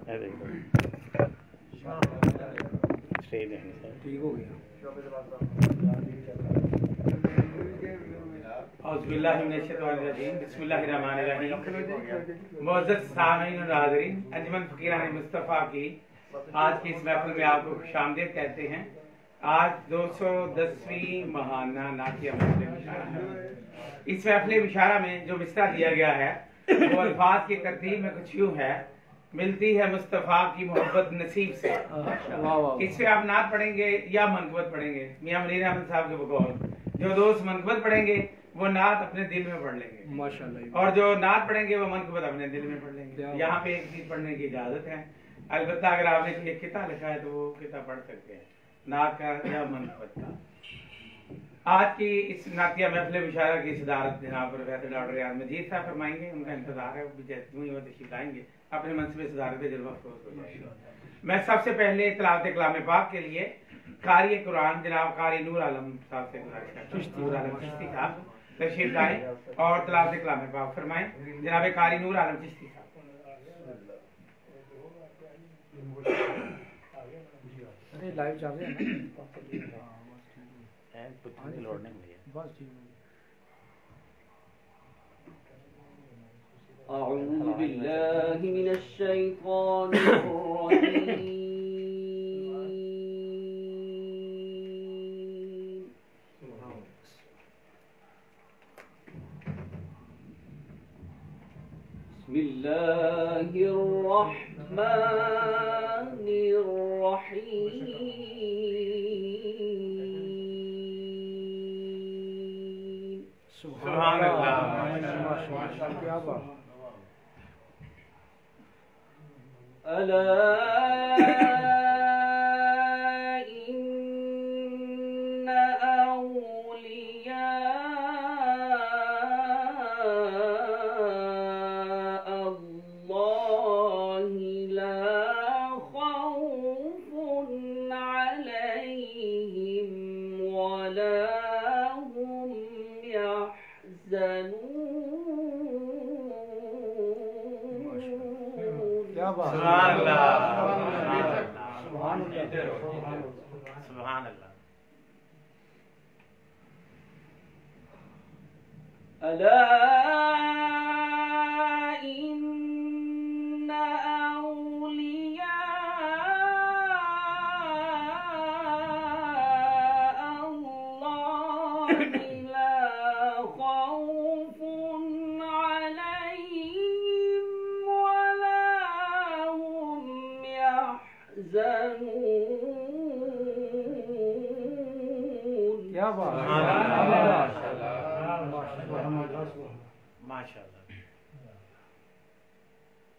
ठीक हो गया। मुअज़्ज़ज़ सामीईन और नाज़रीन, अंजुमन फ़कीरान मुस्तफ़ा की आज की इस महफ़िल में आपको खुशामदीद कहते हैं। आज 210वीं महाना नातिया महफ़िल इशारा है। इस महफ़िल इशारा में जो मिसरा दिया गया है वो अल्फाज की तरतीब में कुछ यूँ है: मिलती है मुस्तफ़ा की मोहब्बत नसीब से। इस पे आप नात पढ़ेंगे या मनक़बत पढ़ेंगे। मियां मुनीर अहमद साहब के बकौल जो दोस्त मनक़बत पढ़ेंगे वो नात अपने दिल में पढ़ लेंगे माशाअल्लाह, और जो नात पढ़ेंगे वो मनक़बत अपने दिल में पढ़ लेंगे। यहाँ पे एक चीज पढ़ने की इजाजत है, अलबत्ता अगर आपने कोई एक किताब लिखा है तो वो किताब पढ़ सकते हैं, नात का या मनक़बत का। आज की इस नातिया महफ़िल इशारा की सदारत जनाब प्रोफेसर डॉक्टर रियाज मजीद साहब फरमाएंगे। उनका इंतजार है, वो भी जैसे ही वो तशरीफ लाएंगे अपने मनसब सदारत पे जल्वा अफरोज हो जाएगा। मैं सबसे पहले तिलावत कलाम पाक के लिए कारी कुरान जनाब कारी नूर आलम साहब से गुजारिश करता हूं, नूर आलम चिश्ती साहब तशरीफ लाएं और तिलावत कलाम पाक फरमाएं। जनाब कारी नूर आलम चिश्ती साहब। अरे लाइव चल रहे हैं ना, बस ठीक है। अऊज़ु बिल्लाहि मिनश शैतानिर रजीम। बिस्मिल्लाहिर रहमानिर रहीम। सुभान अल्लाह, क्या बात। अला इन्ना औलिया अल्लाहि ला खौफुन अलैहिम वला हुम यहज़नून। सुभान अल्लाह, सुभान अल्लाह। अला इन्ना औलिया अल्लाहि ला खौफुन अलैहिम वला हुम यहज़नून। क्या बात। माशाअल्लाह।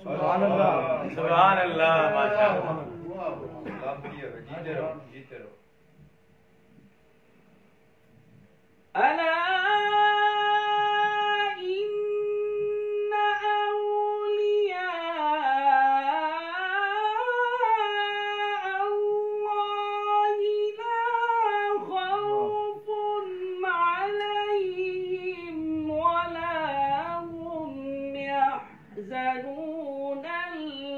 सुभान अल्लाह, सुभान अल्लाह, माशाअल्लाह। अला इन्ना औलिया अल्लाहि ला खौफुन अलैहिम वला हुम यहज़नून।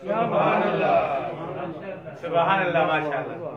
सुभान अल्लाह, सुभान अल्लाह, माशाअल्लाह।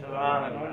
सुभान अल्लाह।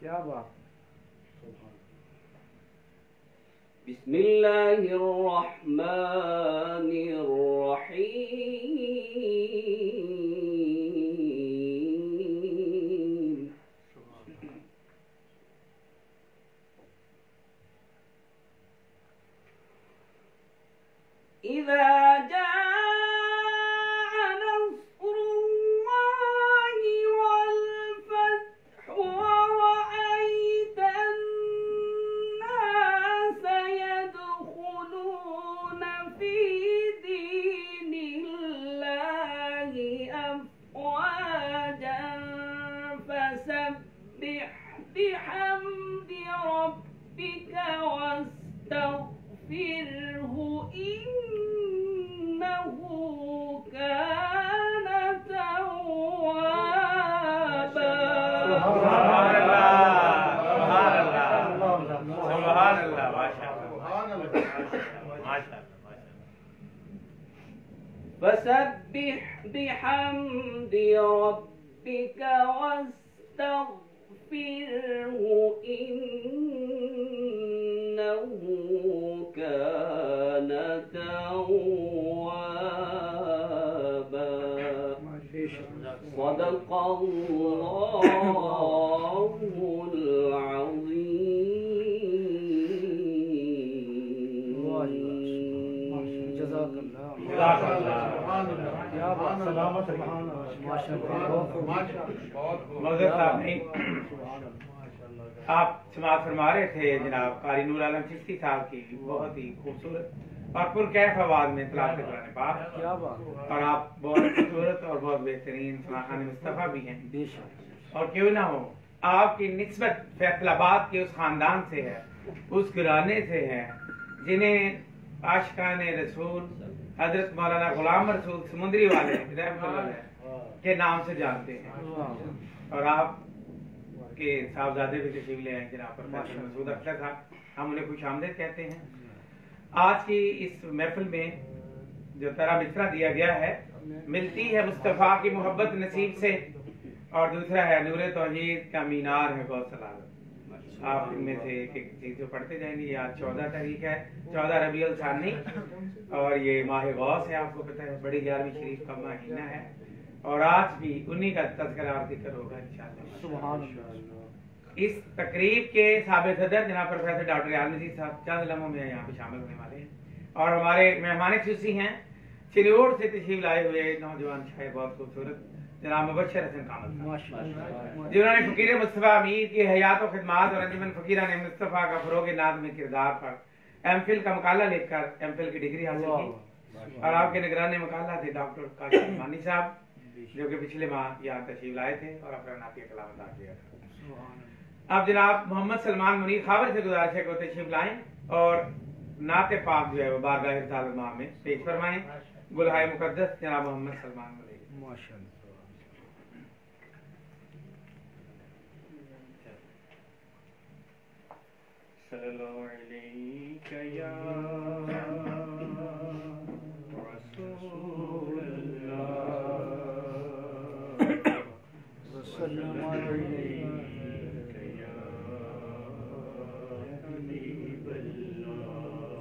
क्या बात। बिस्मिल्लाहिर्रहमानिर्रहीम। इज़ा जाअ नस्रुल्लाहि वल फत्ह व रअयतन नास यदखुलून फी दीनिल्लाहि अफ़वाजन फसब्बिह बिहम्दि रब्बिका वस्तग़फिरहु इन्नहु कान तव्वाबा। सुभान अल्लाह, माशाअल्लाह। फसब्बिह बिहम्दि रब्बिका वस्तग़फिरहु इन्नहु कान तव्वाबा। सदक़ल्लाहुल अज़ीम। जज़ाकल्लाह। क्या बात। सलामत आप समाज फरमा रहे थे जनाब कारी नूर आलम चिश्ती साहब की बहुत ही खूबसूरत और पुरकैफ आवाज में तिलावत कुरान पाक। क्या बात। और आप बहुत खूबसूरत और बहुत बेहतरीन सुनाखान मुस्तफ़ा भी हैं। और क्यों ना हो, आपकी निस्बत फैसलाबाद के उस खानदान से है, उस घराने से है जिन्हें आशिकान रसूल हजरत मौलाना गुलाम रसूल समुद्री वाले के नाम से जानते हैं। और आप के साहबजादे भी तशरीफ ले आए जनाब प्रोफेसर मसूद अख्तर साहब, हम उन्हें खुश आमदीद कहते हैं। आज की इस महफिल में जो तरह मिसरा दिया गया है, मिलती है मुस्तफ़ा की मोहब्बत नसीब से, और दूसरा है नूर तौहीद का मीनार है गौसला। आप इनमें से एक एक चीज जो पढ़ते जाएंगे। आज 14 तारीख है, 14 रबीउल सानी, और ये माह गौस है, आपको पता है, बड़ी 11वीं शरीफ का महीना है। और आज भी उन्हीं का तज़किरा और जिक्र होगा इंशाअल्लाह। सुभान अल्लाह। इस तकरीब के साबिक़ सदर जनाब प्रोफेसर डॉक्टर आलमजी साहब चंद लम्हों में यहाँ पे शामिल होने वाले हैं। और हमारे मेहमान खुसूसी हैं चिल्योड़ से तशरीफ लाए हुए नौजवान शायर बहुत खूबसूरत जनाब मुबश्शिर हसन कामल साहब, जिन्होंने फकीर मुस्तफ़ा अमीर की हयात और खिदमात और अंजुमन फकीरा ने मुस्तफ़ा का फ़रोग़ नाज़ में किरदार पर एमफिल का मकाला लिखकर एमफिल की डिग्री हासिल की। और आपके निगरान मकाला थे डॉक्टर काशिफ मानी साहब, जो कि पिछले माह यहाँ तशरीफ लाए थे और अपना नातिया कलाम अदा किया था। अब जनाब मोहम्मद सलमान मुनीर खावर से गुजारिश है को तशरीफ लाएं और नाते पाक जो है वो बारगाह रिसालत माह में पेश फरमाएं। गुलहाए मुकद्दस जनाब मोहम्मद सलमान मुनीर। माशाअल्लाह। सल्लल्लाहु अलैहि या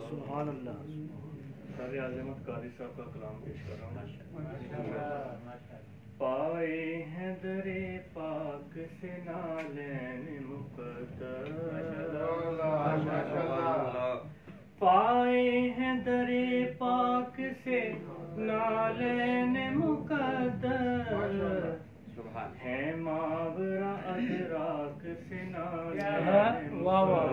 सुभान अल्लाह। सारे आज़मत कारी साहब का कलाम पेश कर रहा हूँ। पाए हैं दरे पाक से नालैन मुक़द्दस, पाए हैं दरे पाक से नालैन मुक़द्दस, है मावरा अदराक से नालैन वाह वाह,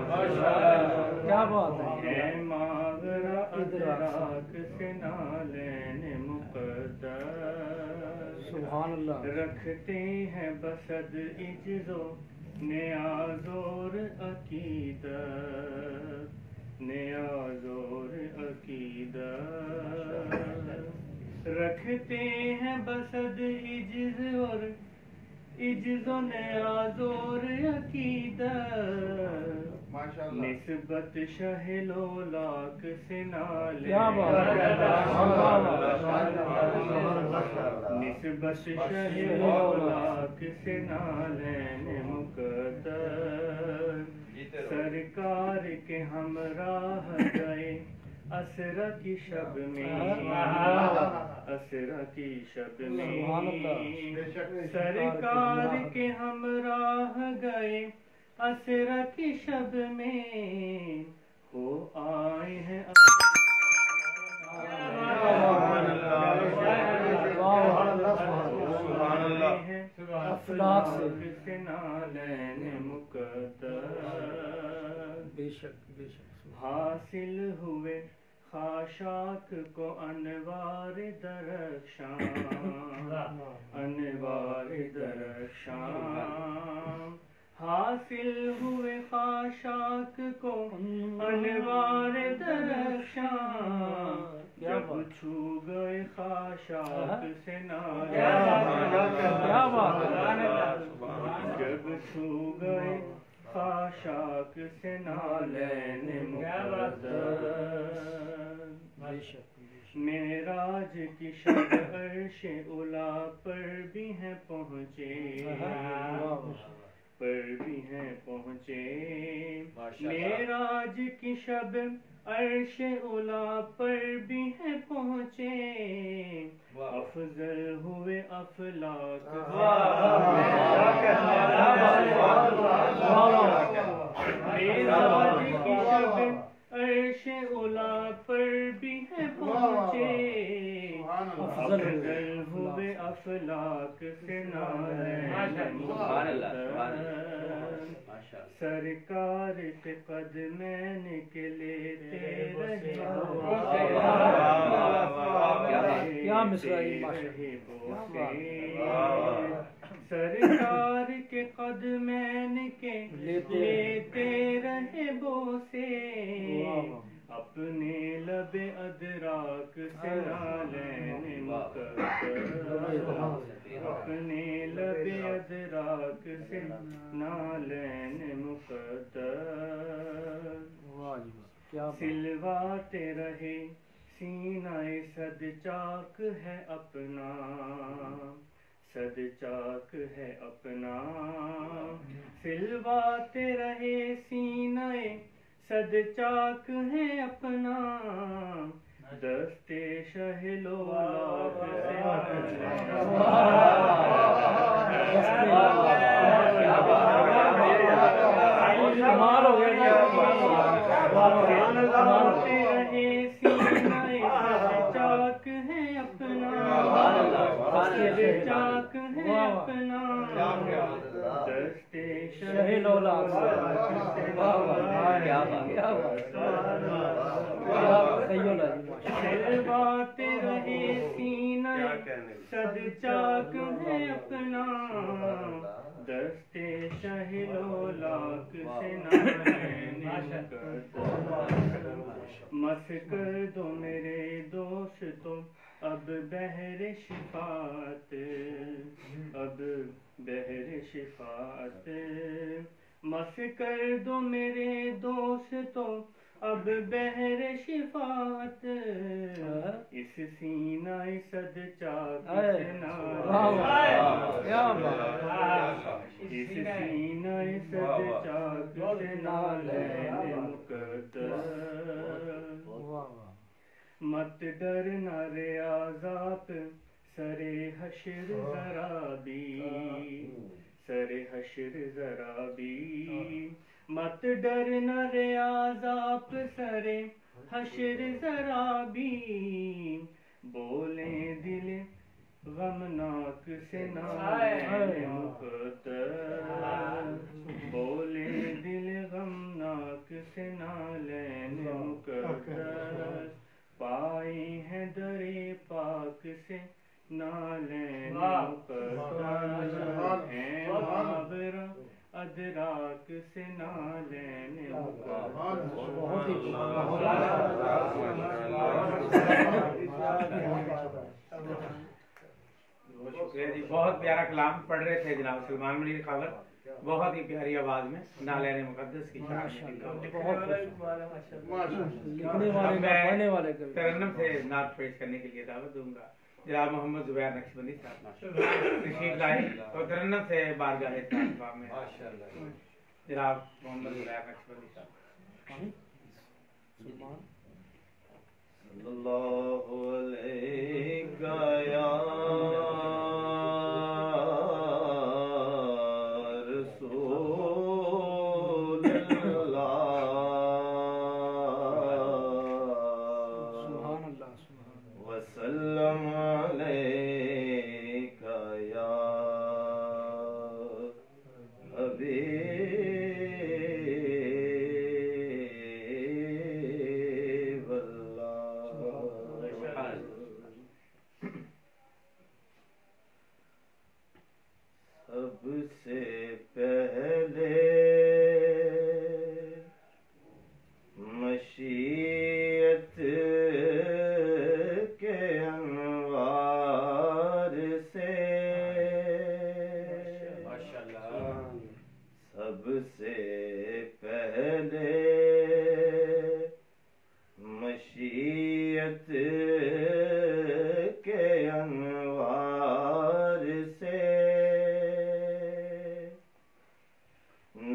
क्या बात है मावरा अदराक से नालैन मुक़द्दस। सुभान अल्लाह। रखते हैं बसद इज्जो नियाज़ोर अकीदत, नियाज़ोर अकीदत, रखते हैं बसद इज्ज और इज्जो नियाज़ोर अकीदत, निस्बत शहलो लाख से नाले क्या बात है। निस्बत शहलो लाख से नालैन मुकद्दर सरकार के हमराह गए असरा की शब में, असरा की शब में सरकार के हमराह गए असरा की शब में हो आए हैं अफलाक से नालैन मुकद्दर बेशक बेशक हासिल हुए खाशाक को अनवार दरख्शां, अनवार दरख्शां हासिल हुए खाशाक को अनवार दरख्शां जब छू गए खाशाक से क्या बात है। जब छू गए खाशाक से नालैन मुकद्दर मेराज की शब अर्श उला पर भी हैं पहुँचे, पर भी हैं पहुँचे मेराज की शब अर्श उला पर भी हैं पहुँचे अफजल हुए अफलाक मेराज की शब अर्श उला पर भी हैं पहुँचे अफजल हुए अफलाक से नालैन सरकार के कदमैन के लेते रहे क्या मिसराई सरकार के कदमैन के लेते रहे बोसे अपने लबे अदराक से नालैन मुकद्दर अपने लबे अदराक से नालैन मुकद्दर सिलवाते रहे सीनाए सद चाक है अपना, सद चाक है अपना सिलवाते रहे सीनाए सद चाक है अपना दस्ते शहलो लाख रहे सीनाए सद चाक है अपना, सद चाक है अपना दस्ते शहलो लाख सिलवाते रहे सीनाए सद चाक है अपना दस्ते शहलो लाख से नालैन मुकद्दर मस कर दो मेरे दोस्तों अब बहर शिफात, अब बहर शिफात मस कर दो मेरे दोस्तों अब बहर शिफात इस सीनाए सद चाक से नालैन इस सीनाए सद चाक से नालैन मुकद्दर मत डरना रे आज़ाब सरे हश्र ज़रा भी, सरे हश्र ज़रा भी मत डरना रे आज़ाब सरे हश्र ज़रा भी बोले दिल गमनाक से नालैन मुकद्दर बोले दिल गमनाक से नालैन मुकद्दर पाए हैं दरे पाक से नालैन मुकद्दर है माबरा अदराक से नालैन शुक्रिया जी, बहुत प्यारा कलाम पढ़ रहे थे जनाब सलमान मनीर खावर। बहुत ही प्यारी आवाज में नाले मुकद्दस की शान लिखने वाले पढ़ने वाले तरन्नुम से नात पेश करने के लिए दावत दूंगा जनाब मोहम्मद जुबैर नक्शबंदी साहब तशरीफ लाए और तरन्नुम से बारगाह में जनाब मोहम्मद जुबैर नक्शबंदी साहब सल्लल्लाहु अलैहि या सबसे पहले मशीयत के अनवार से सबसे पहले मशीयत के अनवार से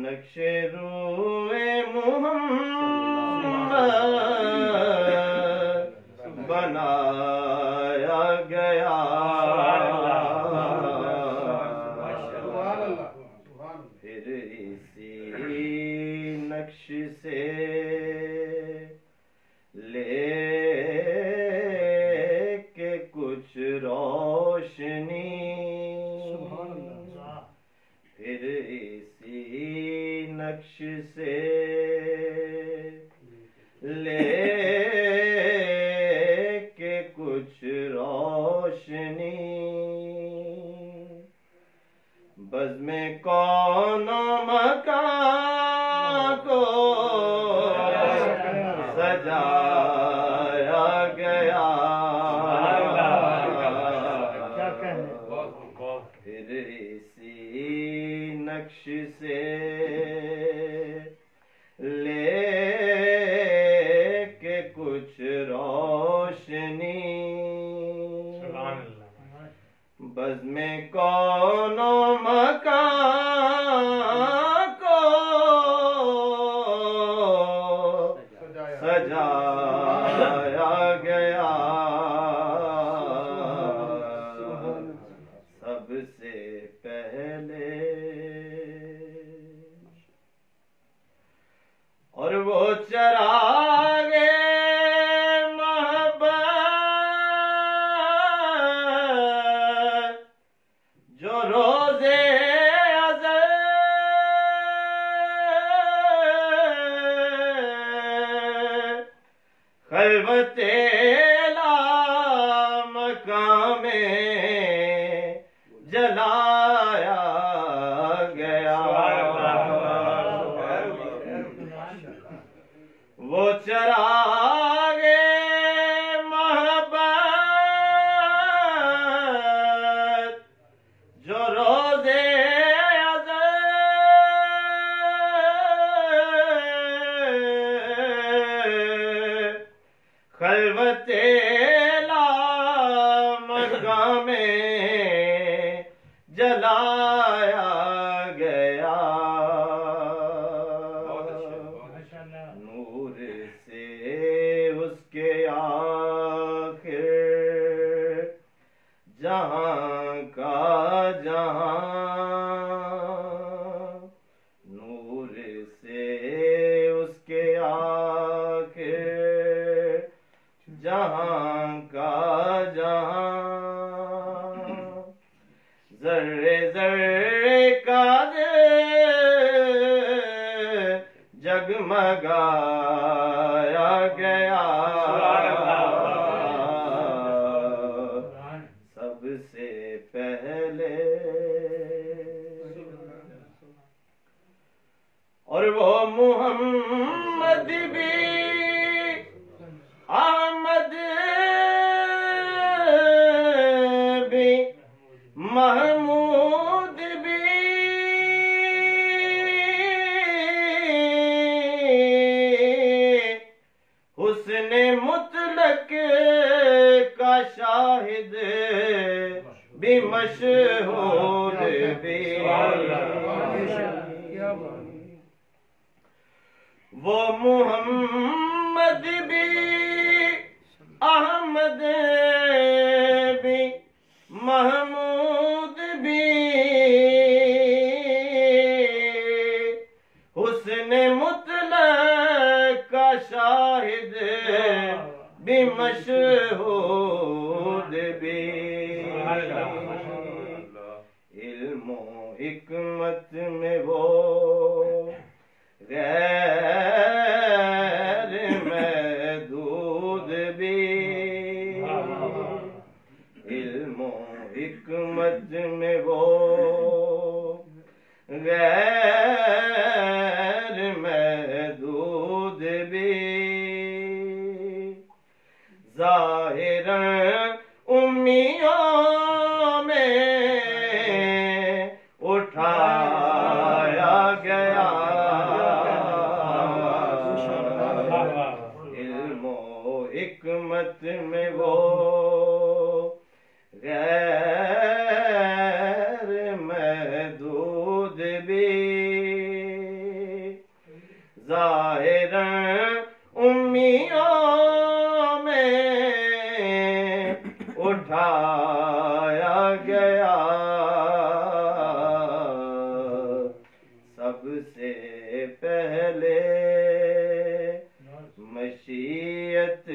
नक्शे रूए मुहम्मद बनाया गया फिर इसी नक्श से ले के कुछ रोशनी फिर इसी नक्श से ले के कुछ रोशनी बज़्म कौन मकान को सजाया गया फिर इसी नक्श से ले के कुछ रोशनी बज़्म कौन मकान को सजाया गया सबसे पहले और वो चरागे मोहब्बत जो रोजे अज़ल खलवते मकाम में जलाया गया वो चरागे मोहब्बत जो रोजे अज़ल खलवते मकाम में जलाया गया नूर से उसके आखिर जहां का जहां नूर से उसके आखिर जहां का जहां जर्रे जर्रे का जगमगाया गया सबसे पहले और वो मुहम्मद भी अहमद भी महमूद भी वो मोहम्मद भी अहमद भी महमूद भी हुस्न मुतलक का शाहिद भी मशहूद भी इल्मो हिकमत में वो गैर महदूद भी इल्मो हिकमत में वो गैर महदूद भी ज़ाहिरन उम्मियों में उठाया गया इल्मो हिकमत में वो गैर महदूद भी ज़ाहिरन उम्मियों में उठाया गया सबसे पहले मशीयत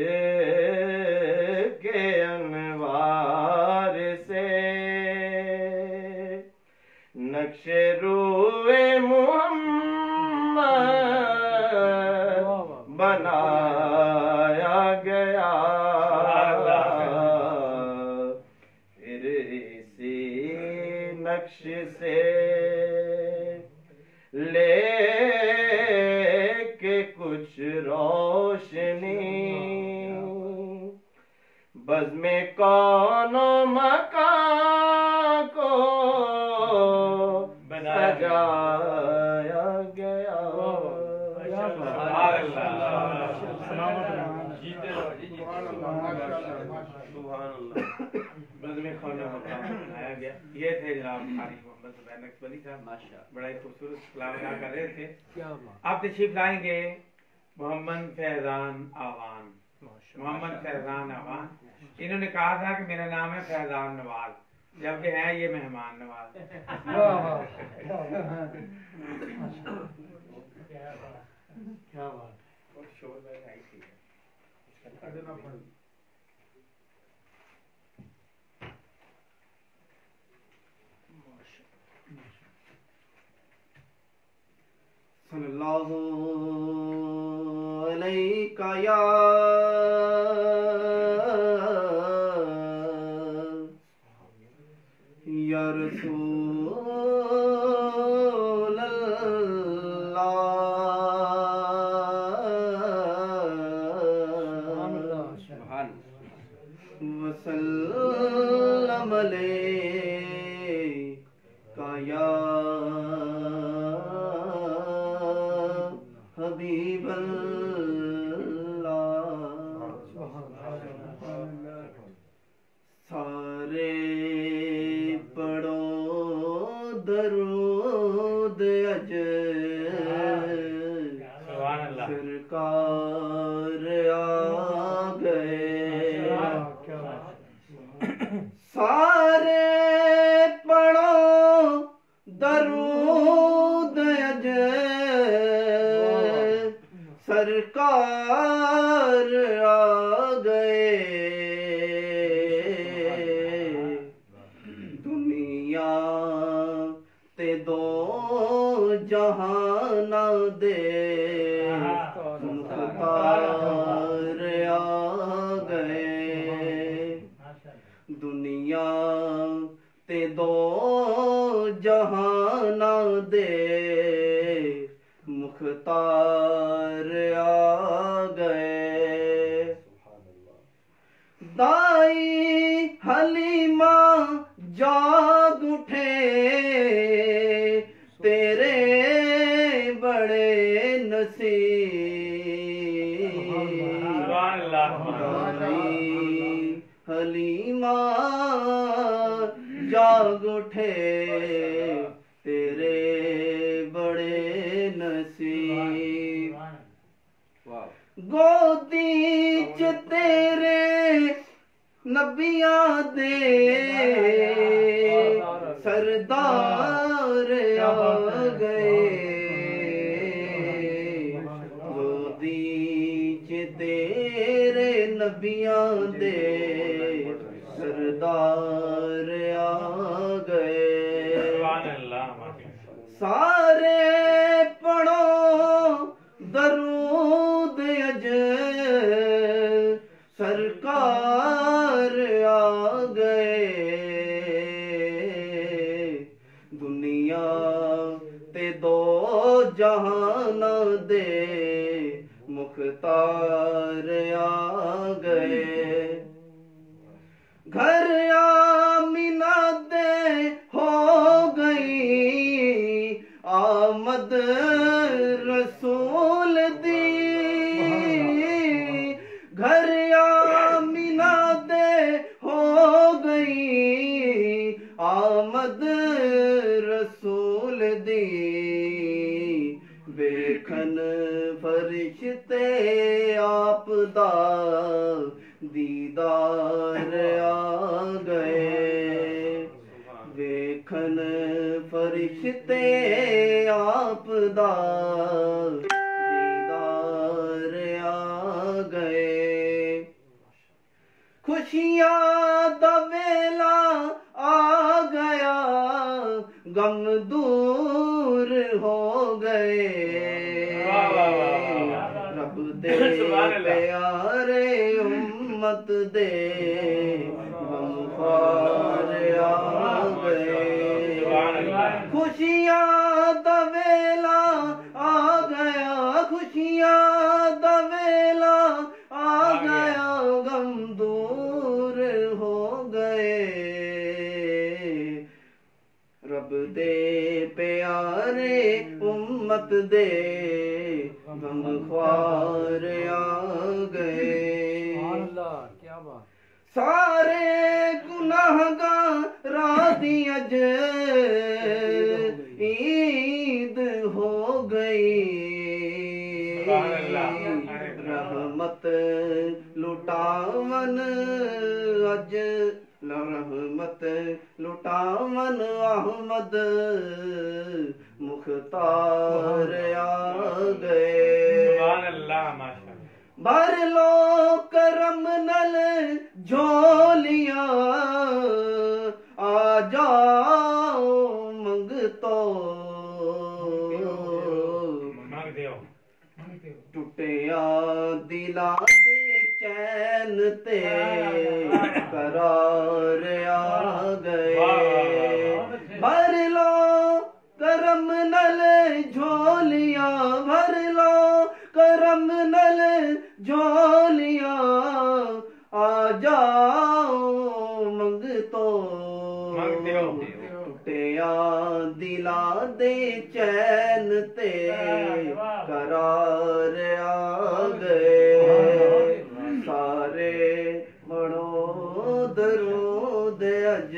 के अनवार से नक्शे रूए मुहम्मद बनाया गया फिर इसी नक्श से लेके कुछ रोशनी बज़्म कौनो मकान को सजाया गया बनाया गया। ये थे जनाब कारी मोहम्मद ज़ुबैर नक्शबंदी साहब, बड़ा ही खूबसूरत कलाम अदा कर रहे थे। आप तशरीफ लाएंगे मोहम्मद फैजान आवान। मोहम्मद फैजान आवान, इन्होंने कहा था कि मेरा नाम है फैजान नवाज, जबकि है ये मेहमान नवाज। क्या बात शोर आई थी। सल्लल्लाहु अलैका या रसूल अल्लाह वसल्लम अलैका या सारे पढ़ो दरूद अज सरकार आ गए सारे पढ़ो दरूद अज सरकार आ गए दुनिया ते दो जहाना दे मुख्तार आ गए दुनिया ते दो जहाना दे मुख्तार आ गए दाई हलीमा जाग उठे तेरे बड़े नसीब दाई हलीमा जाग उठे तेरे बड़े नसीब नबियां दे सरदार आ गए गोदी च तेरे नबियां दे सरदार आ गए सारे पढ़ो दरूद अज सरकार आ गए दुनिया ते दो जहान दे मुख्तार आ गए घर आमिना दे हो गई आमद रसूल दी घर आमिना दे हो गई आमद रसूल दी वेखन फरिश्ते आप दा दीदार आ गए वेखन फरिश्ते आप दा दीदार आ गए खुशियां दा वेला आ गया गम दूर हो गए रब दे प्यारे उम्मत दे गमख्वार आ गए खुशियां दा वेला आ गया खुशियां दा वेला आ गया गम दूर हो गए रब दे प्यारे उम्मत दे गमख्वार आ गए क्या बात सारे गुनाहगार दी अज ईद हो गई रहमत लुटावन अज रहमत लुटावन अहमद मुख्तार आ गए भर लो करम नल झोलिया आ जाओ मंगतो टुटिया दिला दे चैन ते करार आ गए भर लो करम नल झोलिया भर लो करम नल झोलिया आ जाओ मंगतो टुटिया दिला दे चैन ते करार आ गए सारे बड़ो दरूद अज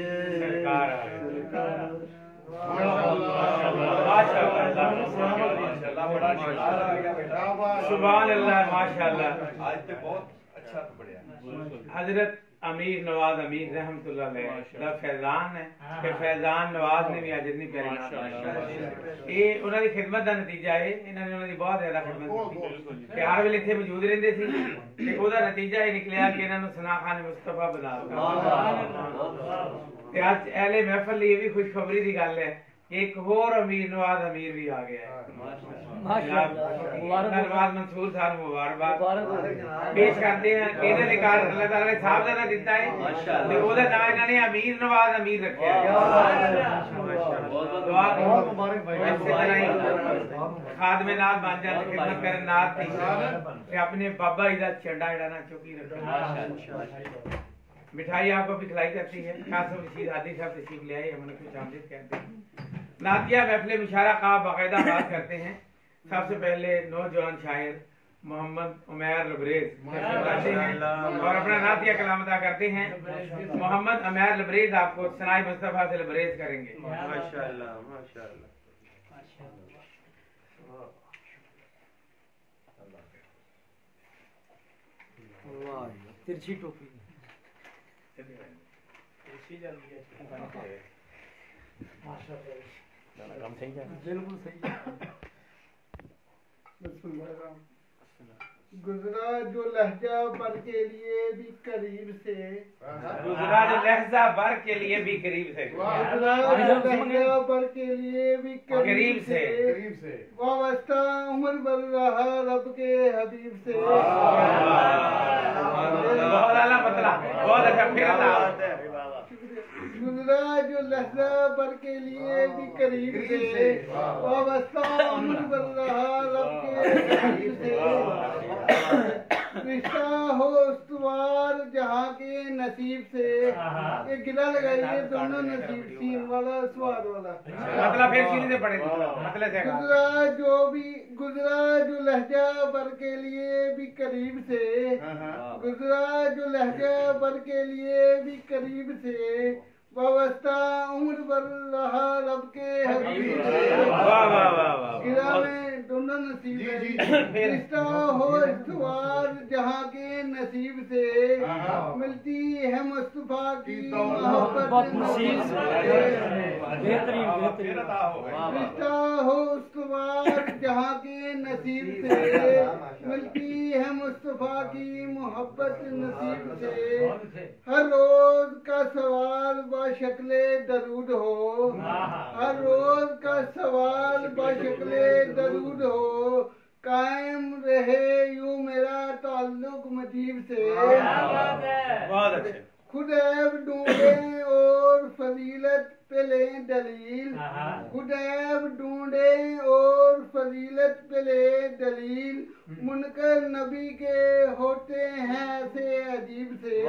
सुभान अल्लाह माशाअल्लाह आज तो बहुत अच्छा पढ़िया हजरत अमीर नवाज अमीर रहमतुल्लाह अलैह दा फैजान है कि फैजान नवाज ने भी आज इतनी प्यारी नात ये उन्हां दी खिदमत दा नतीजा है इन्हां ने उन्हां दी बहुत ज्यादा खिदमत की कि हर वेले इत्थे मौजूद रहंदे सी ते ओदा नतीजा ये निकलिया कि इन्हां नु सना खान मुस्तफा बना दिता ते आज अहले महफिल ये भी खुशखबरी दी गल है एक और अमीर नवाज अमीर भी आ गया है नवाज मंसूर साहब मुबारकबाद पेश करते हैं इन्हें निकाल अल्लाह ताला ने साहब दा दिता है ते ओदा नाम इन्होंने अमीर नवाज अमीर रखा है दुआ करो मुबारक भाई खादमे नाल बन जाते खिदमत करन नाल थी ते अपने बाबा जी दा झंडा जेड़ा ना चौकी रखा मिठाई आपको भी खिलाई जाती है खास रशीद हादी साहब तशरीफ ले आए हमने कुछ आमदीद कहते हैं नातिया महफिल मुशारा का बाकायदा बात करते हैं सबसे पहले नौजवान शायर मोहम्मद उमैर लबरेज आते हैं और अपना नातिया कलाम अदा करते हैं मोहम्मद उमैर लबरेज आपको सनाई मुस्तफा से लबरेज करेंगे माशाअल्लाह माशाअल्लाह तिरछी टोपी बिल्कुल सही है। गुजरा जो लहजा पर के लिए भी करीब से, गुजरा जो लहजा भर के लिए भी करीब से, गुजरा जो लहजा पर के लिए भी करीब से, वाबस्ता उम्र भर रहा रब के हबीब से। बहुत आला मतला, बहुत अच्छा, फिर गुजरा जो लहजा पर के लिए भी करीब से, वाबस्ता उम्र भर रहा रब के हबीब से। रिश्ता हो उस्तवार जहाँ के नसीब से। ये गिला लगाइए दोनों नसीब, सीन वाला स्वाद वाला। मतलब फिर सीने से पड़े, मतलब से गुजरा जो लहजा पर के लिए भी करीब से, गुजरा जो लहजा पर के लिए भी करीब से, वाबस्ता उम्र भर रहा रब के हबीब से। वाह वाह वाह वाह, गिरा में दोनों नसीब है। रिश्ता हो इस्तवार जहाँ के नसीब से, मिलती है मुस्तफा की मोहब्बत नसीब से। रिश्ता हो इस्तवार जहाँ के नसीब से, मिलती है मुस्तफा की मोहब्बत नसीब से। हर रोज का सवाल शक्ले दरूद हो, हर रोज का सवाल बशक्ले दरूद हो, कायम रहे यूं मेरा ताल्लुक मजीब से। बहुत अच्छे। खुद ऐब ढूंढे और फजीलत पे ले दलील, खुद ऐब ढूंढे और फजीलत पे ले दलील, मुनकर नबी के होते हैं ऐसे अजीब से।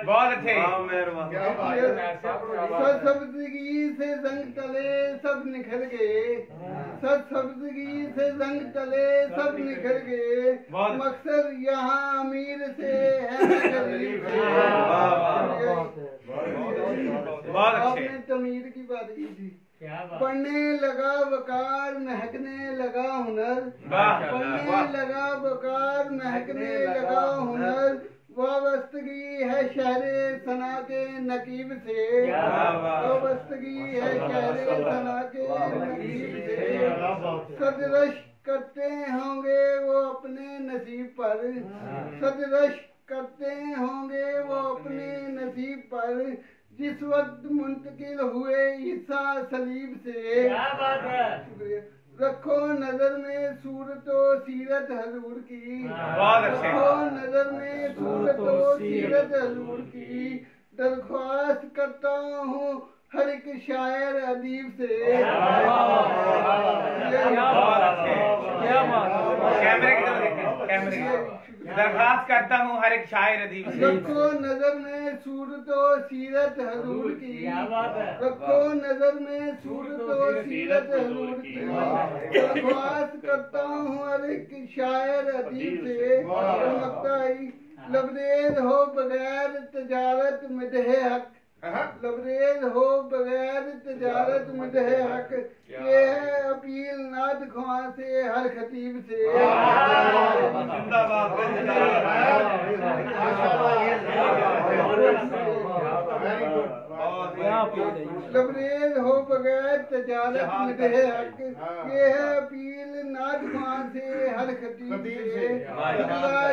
बहुत अच्छे। सब्जगी से जंग तले सब निखर गए, सब्जगी से जंग तले सब निखर गए, मकसद यहाँ अमीर से है गरीब से। आपने तमीर की बात की थी। पढ़ने लगा वकार महकने लगा हुनर, पढ़ने लगा वकार महकने लगा हुनर, वाबस्तगी है शहरे सना के नकीब से, वाबस्तगी है शहरे सना के नकीब से। सदरश करते होंगे वो अपने नसीब पर, सदरश करते होंगे वो अपने नसीब पर, जिस वक्त मुंतकिल हुए ईसा सलीब से। रखो नजर में सूरतो सीरत हजूर की, रखो नजर में सूरतो सीरत हजूर की, दरख्वास्त करता हूँ हर एक शायर अदीब से। कैमरे की तरफ देखें, कैमरे की दरखास्त करता हूँ हर एक शायर अदीब से। रखो नजर में सूरतो सीरत हजूर की, रखो नजर में सूरतो सीरत हजूर की, दरख्वास्त करता हूँ हर एक शायर अदीब से। लबरेज हो बगैर तजारत मिदहे हक, लबरेज हो बगैर तजारत मिदहे हक, ये है अपील नाद ख्वां से हर खतीब से। लबरेज हो बगैर तजारत मिदहे हक, ये है अपील नाद ख्वां से हर खतीब से।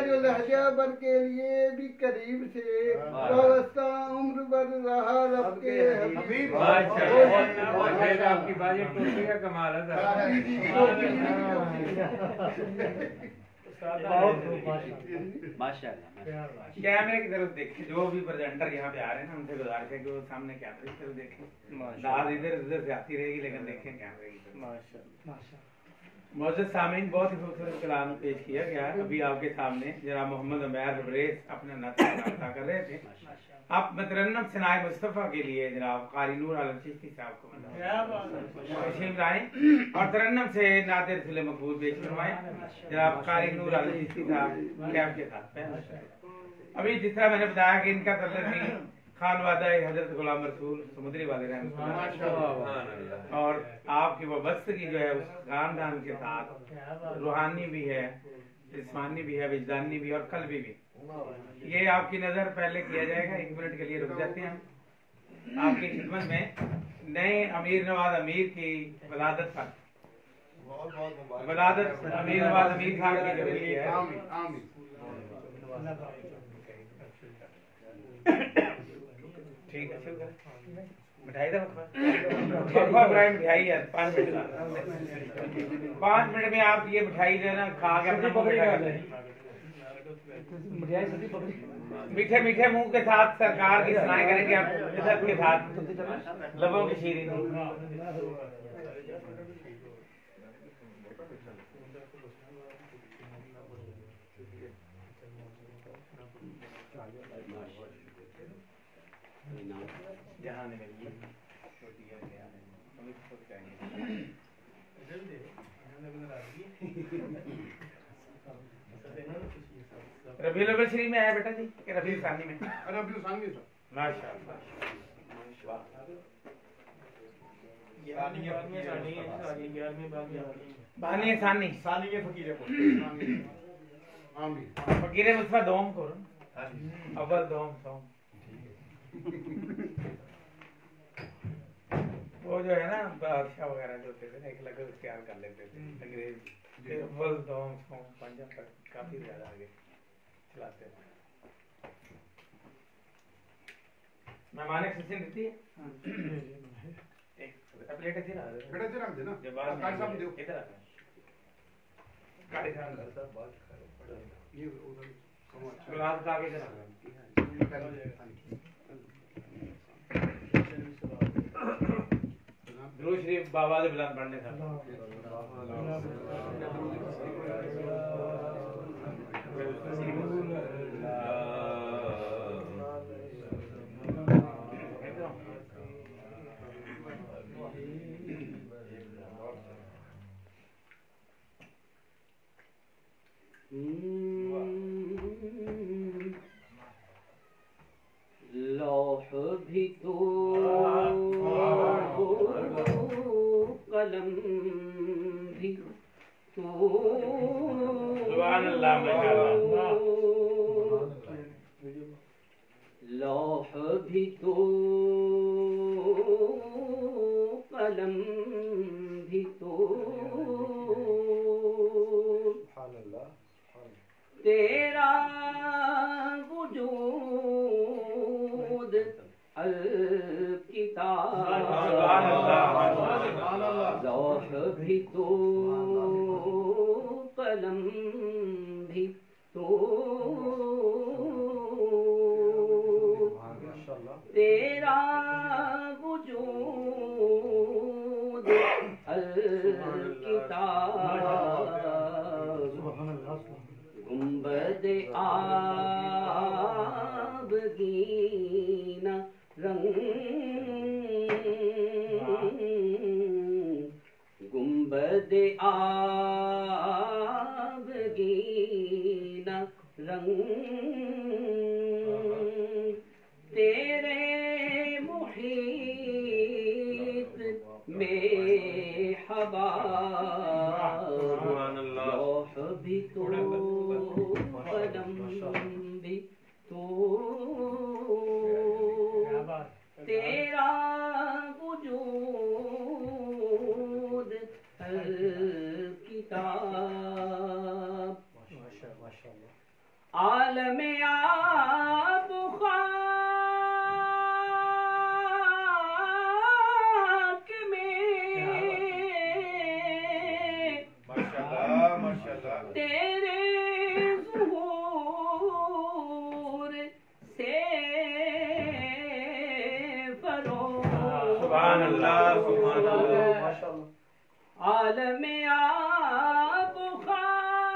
जो लहजा बर के लिए भी करीब से, वाबस्ता उम्र भर रहा रब के हबीब। आपकी बात टोपी का कमाल है। कैमरे की तरफ देखें, जो भी प्रेजेंटर यहाँ पे आ रहे हैं ना उनसे गुजारिश है कि वो सामने कैमरे की तरफ देखें। दाद इधर उधर से आती रहेगी लेकिन देखें कैमरे की तरफ। मौजूद सामीन, बहुत ही खूबसूरत कलाम पेश किया गया। अभी आपके सामने जनाब मोहम्मद उमैर रबरेज अपना नाता कर रहे थे। आप मतरन्नम सनाए मुस्तफ़ा के लिए जनाब कारी नूर आलम चिश्ती साहब को तशरीफ लाएं और तरन्नम से नाते रसूल मकबूल पेश करवाएं। जनाब कारी नूर आलम चिश्ती साहब कैब के साथ। अभी जिस तरह मैंने बताया कि इनका तल्लुक थी खानवादा हजरत गुलाम रसूल समुद्री वाले रहमतुल्लाह, और आपकी वाबस्तगी जो है उस खानदान के साथ रूहानी भी है, जिस्मानी भी है, विजदानी भी और कल्बी भी। ये आपकी नजर पहले किया जाएगा, 1 मिनट के लिए रुक जाते हैं हम आपकी खिदमत में। नए अमीर नवाज अमीर की वलादत पर, वलादत अमीर नवाज अमीर खान की जो हुई है, ठीक है, शुक्र है। मिठाई दो मिठाई है 5 मिनट का, 5 मिनट में आप ये मिठाई जो है ना खा के अपना मीठे मीठे मुंह के साथ सरकार की सुनाई करेंगे आप इज्जत के साथ लबों की शीरी। जहाँ ने रबीउल अव्वल शरीफ में आया बेटा जी कि रबीउल सानी में? रबीउल सानी में माशाअल्लाह। बानी सानी सानी के फकीर फकीर मुस्तफा दोम करो, अव्वल दोम सोम। वो जो है ना बादशाह वगैरह जो होते थे ना, एक लकब इख्तियार कर लेते थे अंग्रेज, अव्वल दोम सोम पंजाब तक काफी ज्यादा आगे चलाते हैं। मेहमान किसी देती है एक प्लेट ऐसी ना बेटा जी रख देना, जब बात काट साहब दो इधर आ काटे साहब करता बात करो ये उधर गुलाब का आगे जरा दुरूद शरीफ बाबा से बुलंद पढ़ने था। लौह भी तो कलम भी तो, सुभान अल्लाह माशाअल्लाह। लौह भी तो कलम भी तो, तेरा वजूद अल-किताब, लौह भी तो कलम भी तो, तेरा वजूद अल-किताब, गुंबद आबगीना रंग, गुंबद आबगीना रंग, तेरे मुहीत में हवा, लौह भी तो कलम भी तो, तेरा वजूद किताब, आलमे आप खाक में, तेरे ज़ुहूर से फरोग़, सुभान अल्लाह सुभान अल्लाह माशाअल्लाह। आलमे आप खाक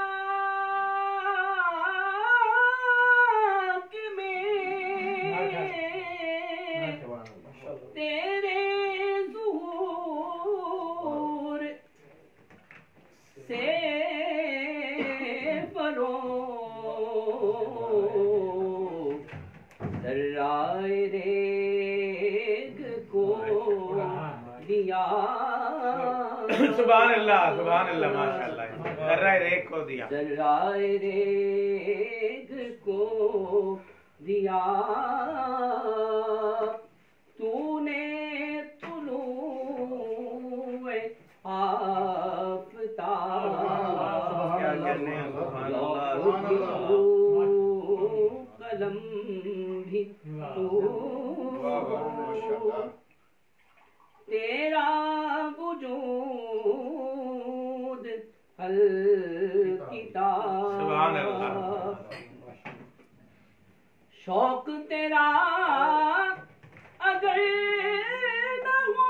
में, तेरे ज़ुहूर से फरोग़, ज़र्राए रेग को दिया, सुभान अल्लाह माशाअल्लाह। दर्राए रेग को दिया, दर्राए रेग को दिया तूने, तुलूए आफ़ताब कलम भी तू, तेरा वजूद अल किताब, शौक तेरा अगर न हो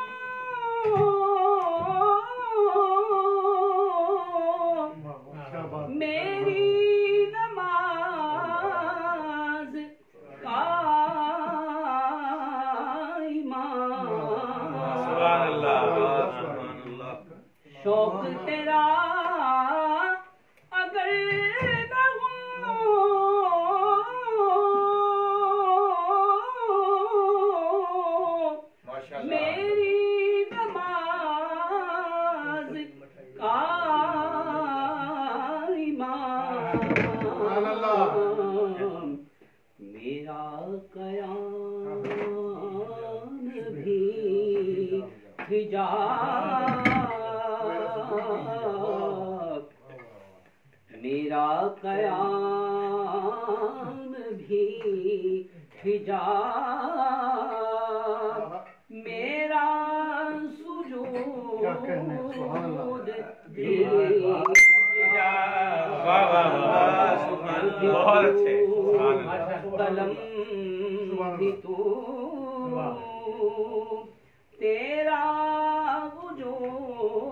मेरी नमाज का ईमान, शौक तेरा अगर न हो मेरी नमाज का ईमान, मेरा कयाम भी हिजाब, मेरा कयाम भी हिजाब, मेरा सुजूद भी बहुत अच्छे, कलम भी तू, तेरा वजूद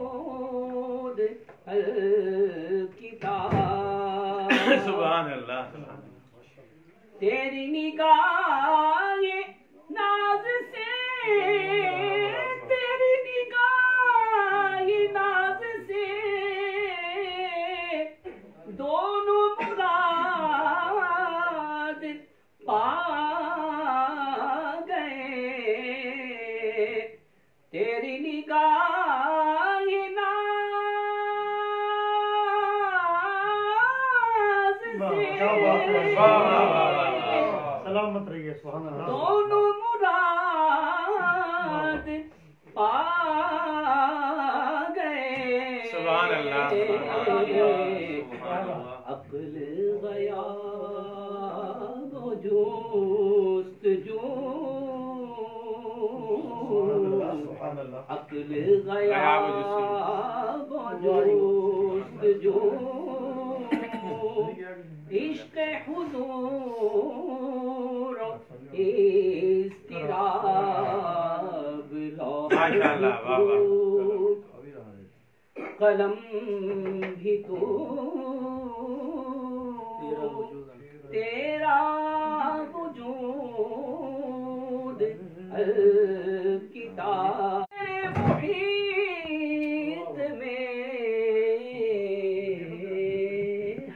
अल किताब, सुभान अल्लाह, तेरी निगाहे नाज से, तेरी निगाहे नाज से दोनों मुराद पा गए, तेरी निगाहे नाज से सलामत रहिए, सुभान अल्लाह। दोनों मुराद पा गए, सुभान अल्लाह, अक्ल गया जोस्तजू, अक्ल गया जोस्तजू, इश्क़ हुज़ूर इज़्तिराब माशाअल्लाह, वाह वाह, कलम भी तू, तेरा वजूद अल किताब, मुहीत में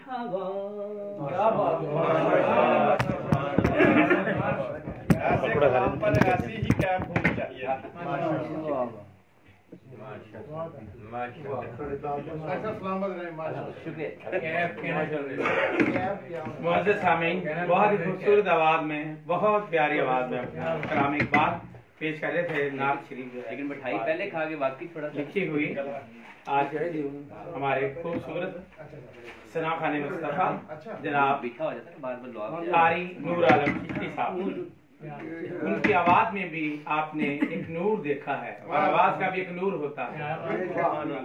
हवा, ऐसे काम पर ऐसी ही कैप होनी चाहिए। मुअज़्ज़िज़ सामीन, बहुत ही खूबसूरत आवाज में, बहुत प्यारी आवाज में कलाम इकबाल पेश कर रहे थे। नात शरीफ लेकिन मिठाई पहले खा के बाकी थोड़ा लिखी हुई आज हमारे खूबसूरत सना खाने मुस्तफा जनाब बिखा हो जाता है बार बार लोग, कारी नूर आलम चिश्ती साहब, उनकी आवाज में भी आपने एक नूर देखा है, और आवाज का भी एक नूर होता है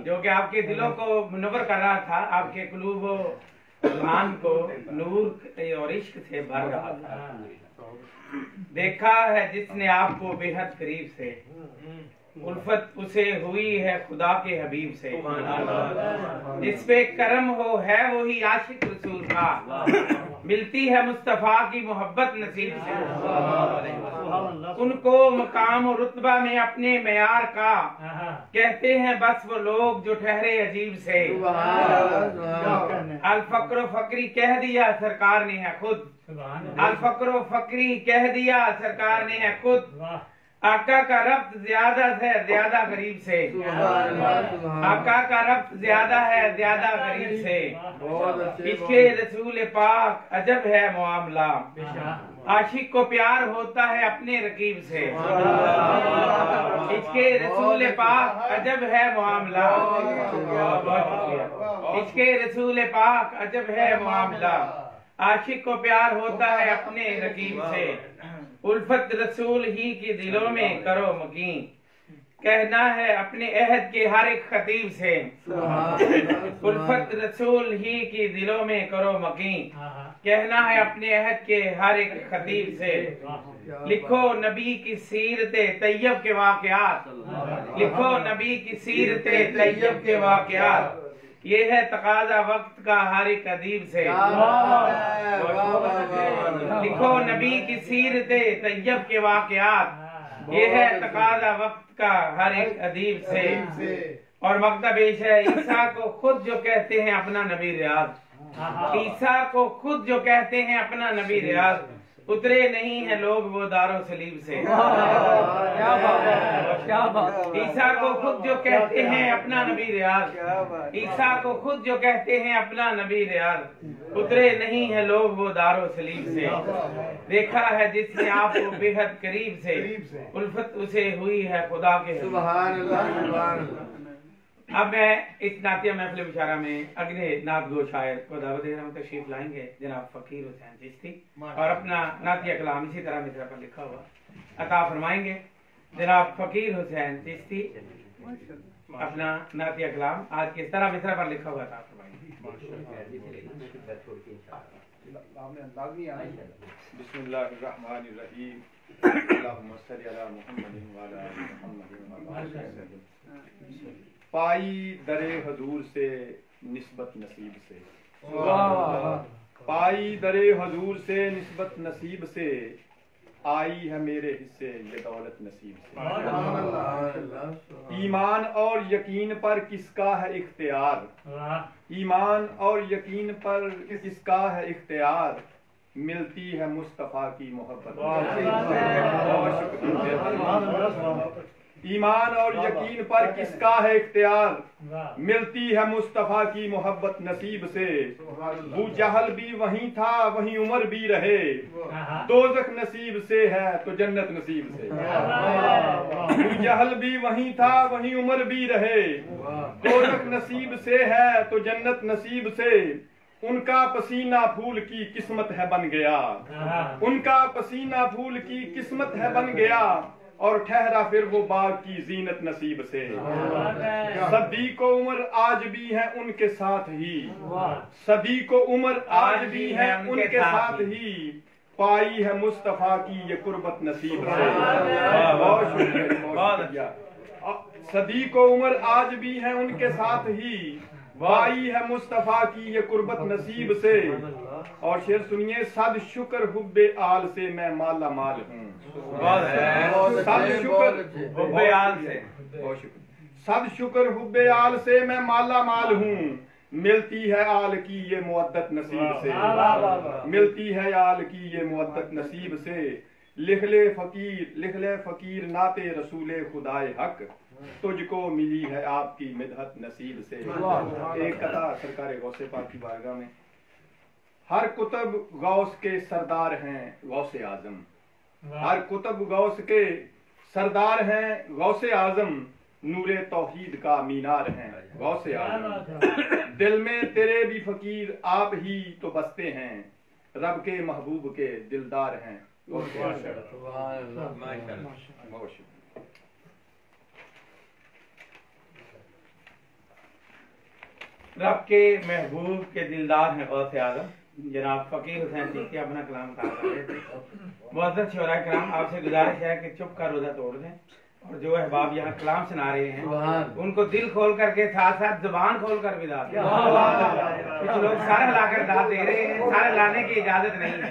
जो कि आपके दिलों को मुनव्वर कर रहा था, आपके कुलूब ईमान को नूर और इश्क से भर रहा था। देखा है जिसने आपको बेहद करीब से, उल्फत उसे हुई है खुदा के हबीब से, जिस पे करम हो है वही आशिक रसूल का, मिलती है मुस्तफा की मोहब्बत नसीब से। उनको मकाम और रुतबा में अपने मेयार का कहते हैं बस वो लोग जो ठहरे अजीब से। अल फक्र फकरी कह दिया सरकार ने है खुद, अल फक्र फकरी कह दिया सरकार ने है खुद, आका का रब्त ज्यादा है ज्यादा करीब से, आका का रब्त ज्यादा है ज्यादा करीब से, इसके रसूल पाक अजब है मामला, आशिक को प्यार होता है अपने रकीब से, इसके रसूल पाक अजब है मामला, इसके रसूल पाक अजब है मामला, आशिक को प्यार होता है अपने रकीब से, उल्फत रसूल ही के दिलों में करो मकीन, कहना है अपने अहद के हर एक खतीब से, उल्फत रसूल ही के दिलों में करो मकीन, कहना है अपने अहद के हर एक खतीब से, लिखो नबी की सीरते तैयब के वाकयात, लिखो नबी की सीरते तैयब के वाकयात, ये है तकाजा वक्त का हर एक अदीब से, लिखो नबी की सीरते तैयब के वाकयात, ये है तकाजा वक्त का हर एक अदीब से, और मकता पेश है ईसा को खुद जो कहते हैं अपना नबी रियाज, ईसा को खुद जो कहते हैं अपना नबी रियाज, उतरे नहीं है लोग वो दारो सलीब से, ईसा को खुद जो कहते हैं अपना नबी रियाज, ईसा को खुद जो कहते हैं अपना नबी रियाज, उतरे नहीं है लोग वो दारो सलीब से, देखा है जिसने आपको बेहद करीब से, उल्फत उसे हुई है खुदा के। अब मैं इस नातिया महफिल मुशारा में अगले नात गो शायर को दावत दे रहा हूँ, तशरीफ लाएंगे जनाब फकीर हुसैन चिश्ती, और अपना नातिया कलाम इसी तरह मिसरा पर लिखा हुआ अता फरमाएंगे। जनाब फकीर हुसैन चिश्ती अपना नातिया कलाम आज किस तरह मिसरा पर लिखा हुआ अता फरमाएंगे। बिस्मिल्लाहिर्रहमानिर्रहीम, अल्लाहुम्मा सल्ली अला मुहम्मदिन व अला आलि मुहम्मदिन। पाई दरे हजूर से निस्बत नसीब से, पाई दरे हजूर से निस्बत नसीब से, आई है मेरे हिस्से ये दौलत नसीब से। ईमान और यकीन पर किसका है इख्तियार, ईमान और यकीन पर किसका है इख्तियार, मिलती है मुस्तफा की मोहब्बत। ईमान और यकीन पर किसका है इख्तियार, मिलती है मुस्तफा की मोहब्बत नसीब से। वो जहल भी वहीं था वहीं उमर भी रहे, दोज़ख नसीब से है तो जन्नत नसीब से। वो जहल भी वहीं था वहीं उमर भी रहे, दोज़ख नसीब से है तो जन्नत नसीब से। उनका पसीना फूल की किस्मत है बन गया, उनका पसीना फूल की किस्मत है बन गया, और ठहरा फिर वो बाग की जीनत नसीब से। सदी को उम्र आज भी है उनके साथ ही, सदी को उम्र आज भी है उनके साथ ही, पाई है मुस्तफा की ये कुर्बत नसीब से। बहुत शुक्रिया। सदी को उम्र आज भी है उनके साथ ही, पाई है मुस्तफा की ये कुर्बत नसीब से। और शेर सुनिए, सद शुक्र हुब्बे आल से मैं माला माल हूँ, सद शुक्र हुब्बे आल से, सद शुक्र हुब्बे आल से मैं माला माल हूँ, मिलती है आल की ये मुअद्दत नसीब से, मिलती है आल की ये मुअद्दत नसीब से। लिख ले फकीर नाते रसूले खुदाए हक, तुझको मिली है आपकी मिदहत नसीब से। एक कथा सरकार गौसे पाक की बारगाह में, हर कुतुब गौस के सरदार हैं गौसे आजम, हर कुतुब गौस के सरदार हैं गौसे आजम, नूरे तौहीद का मीनार हैं गौसे आजम। दिल में तेरे भी फकीर आप ही तो बसते हैं, रब के महबूब के दिलदार हैं गौसे आजम। रब के महबूब के दिलदार हैं गौसे आजम। जनाब फकीर हुसैन चिश्ती अपना कलाम कहा कर रहे थे। मुअज़्ज़ज़ शोरा किराम, आपसे गुजारिश है कि चुप कर रोजा तोड़ दें, और जो अहबाब यहाँ कलाम सुना रहे हैं उनको दिल खोल करके साथ साथ जुबान खोल कर भी दाद। कुछ लोग सारे लाकर दाद दे रहे हैं, सारे लाने की इजाजत नहीं है।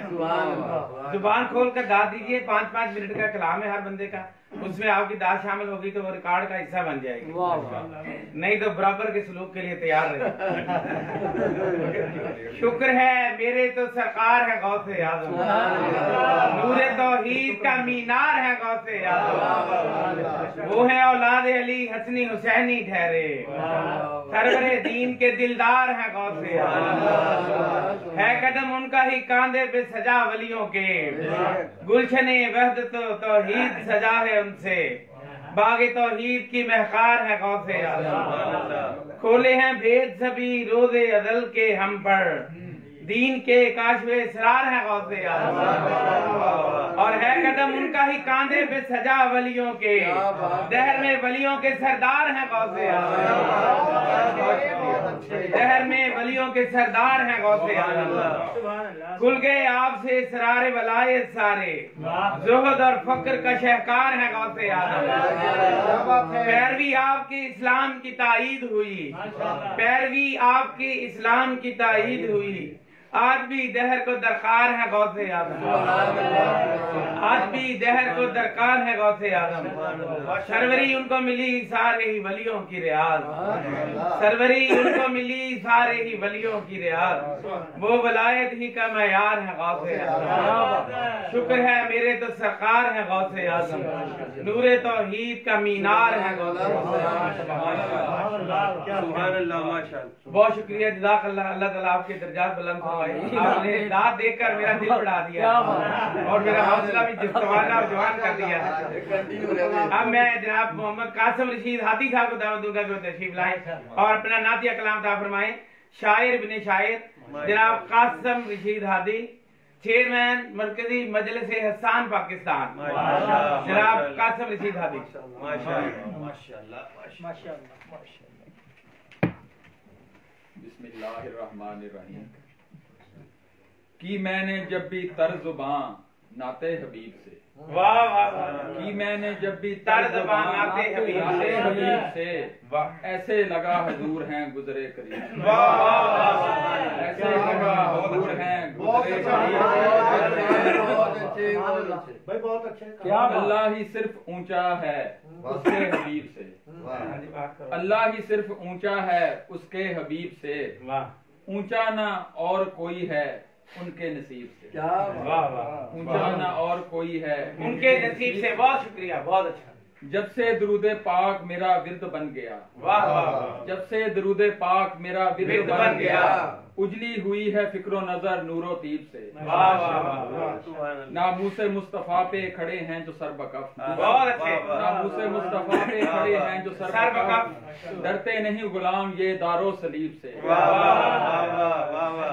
जुबान खोल कर दाद दीजिए। 5-5 मिनट का कलाम है हर बंदे का, उसमें आपकी दाद शामिल होगी तो वो रिकॉर्ड का हिस्सा बन जाएगी। नहीं तो बराबर के सलूक के लिए तैयार रहे। शुक्र है मेरे तो सरकार है गौसे आज़म, नूरे तौहीद का मीनार है गौसे आज़म, वो है औलाद अली हसनी हुसैनी ठहरे, सरवरे दीन के दिलदार है गौसे आज़म, है कदम उनका ही कांधे पे सजा वलियों के, गुलशने वहदत तौहीद सजा है उनसे, बागे तौहीद की महकार है गौसे आज़म, खोले हैं भेद सभी रोजे अदल के हम पर, दीन के काशवे इसरार है गौसे आज़म, और है कदम उनका ही कांधे पे सजा वलियों के, दहर में वलियों के सरदार हैं गौसे आज़म, दहर में वलियों के सरदार हैं गौसे आज़म, खुल गए आपसे इसरार वलायत सारे, जुहद और फक्र का शहकार है गौसे आज़म, पैरवी आपके इस्लाम की ताईद हुई, पैरवी आपके इस्लाम की ताईद हुई, आज भी दहर को दरकार है गौसे आज़म, आज भी दहर को दरकार है गौसे आज़म, सरवरी उनको मिली सारे ही वलियों की रियाज, सरवरी उनको मिली सारे ही वलियों की रियाज, वो वलायत ही का मयार है गौसे आज़म, शुक्र है मेरे तो सरकार है गौसे आज़म, नूरे तौहीद का मीनार है गौसे आज़म। बहुत शुक्रिया, जज़ाकल्लाह, अल्लाह ताला आपके दर्जात बुलंद फरमाए। आपने दाद देकर मेरा दिल बढ़ा दिया और मेरा हौसला भी जवाना और जवान कर दिया। अब मैं जनाब मोहम्मद कासिम रशीद हादी साहब को दावत दूंगा कि वो तशरीफ लाएं और अपना नातिया कलाम अता फरमाएं। शायर बिन शायर जनाब कासिम रशीद हादी, चेयरमैन मरकजी मजलिस हसान पाकिस्तान, जनाब कासिम रशीद हादी। बिस्मिल्लाहिर्रहमानिर्रहीम। कि मैंने जब भी तर्जुबां नाते हबीब से, वाह वाह वाह, कि मैंने जब भी तर्जुबां नाते हबीब से, ऐसे लगा हजूर हैं गुजरे करीब, वाह वाह, ऐसे लगा हजूर हैं गुजरे करीब, बहुत अच्छे क्या अल्लाह ही सिर्फ ऊंचा है उसके हबीब से, अल्लाह ही सिर्फ ऊंचा है उसके हबीब से, ऊंचा ना और कोई है उनके नसीब से, क्या वाह वाह, ऊंचा ना और कोई है उनके नसीब से। बहुत शुक्रिया, बहुत अच्छा। जब से दरूदे पाक मेरा विरद बन गया, वाह वाह, जब से दरूदे पाक मेरा विरद बन गया, उजली हुई है फिक्रो नजर नूरो तीब से, वाह वाह, नामूसे मुस्तफा पे खड़े हैं जो सरबकफ, बहुत अच्छे, नामूसे मुस्तफा पे खड़े हैं जो सरबकफ, डरते नहीं गुलाम ये दारो सलीब से, वाह वाह वाह,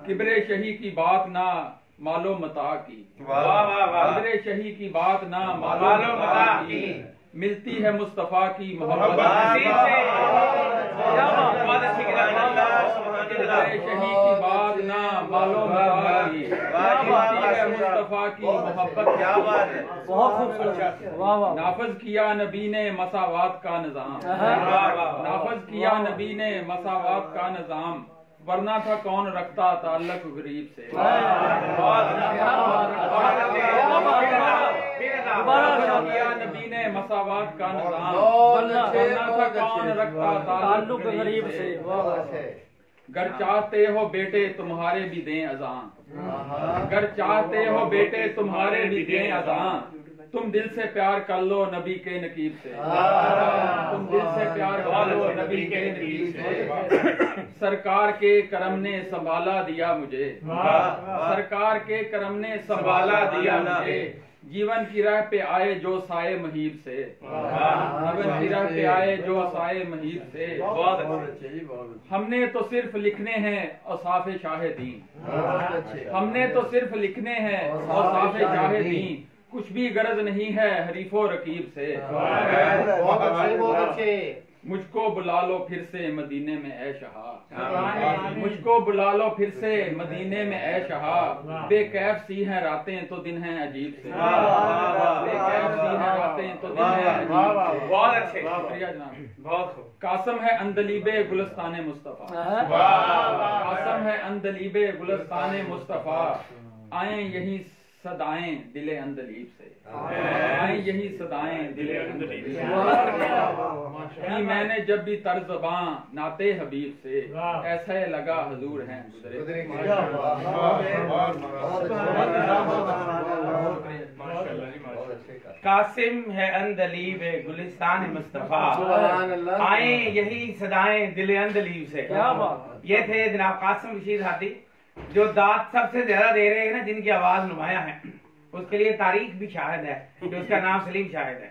किबरे शही की बात ना मालो मता की, वाह वाह वाह, किबरे शही की बात ना मालो मता की, मिलती है मुस्तफा की मोहब्बत नसीब से। बहुत अच्छी किबरे शही की बात ना मालो मता की, मिलती है मुस्तफा की मोहब्बत, क्या बात है, बहुत खूबसूरत, वाह वाह। नाफज किया नबी ने मसावात का निजाम, नाफज किया नबी ने मसावात का निजाम, वरना था कौन रखता ताल्लुक गरीब से, किया नबी ने मसावात का निजाम, वरना था कौन रखता ताल्लुक गरीब से, गर चाहते हो बेटे तुम्हारे भी दें अजान, गर चाहते हो बेटे तुम्हारे भी दें अजान, तुम दिल से प्यार कर लो नबी के नकीब से, तुम दिल से प्यार कर लो नबी के नकीब से, सरकार के करम ने संभाला दिया मुझे, सरकार के करम ने संभाला दिया मुझे, जीवन की राह पे आए जो साए महीब से, जीवन की राह पे आए जो साए महीब से, हमने तो सिर्फ लिखने हैं औसाफ़े शाहिदीन, हमने तो सिर्फ लिखने हैं औसाफ़े शाहिदीन, कुछ भी गरज नहीं है हरीफो रकीब से, बहुत अच्छे। मुझको बुला लो फिर से मदीने में ऐ शहा, मुझको बुला लो फिर से मदीने में ऐ शहा, बेकैफ सी हैं रातें तो दिन हैं अजीब से, बेकैफ सी हैं रातें तो दिन हैं अजीब से। बहुत अच्छे, शुक्रिया जनाब, बहुत खूब। कासम है अंदलीबे गुलस्ताने मुस्तफा, कासम है अंदलीबे गुलस्ताने मुस्तफा, आए यही सदाएं दिले अंदलीब से। आए यही सदाएं दिले अंदलीब से। कि मैंने जब भी तर्ज़बां नाते हबीब से, ऐसा लगा हुजूर हैं गुज़रे। कासिम है अंदलीब गुलिस्तान मुस्तफा, आए यही सदाएं दिले अंदलीब से। क्या बात। ये थे जनाब कासिम रशीद हादी, जो दाद सबसे ज्यादा दे रहे हैं ना, जिनकी आवाज नुमाया है। उसके लिए तारीख भी शाहिद है कि उसका नाम सलीम शाहिद है।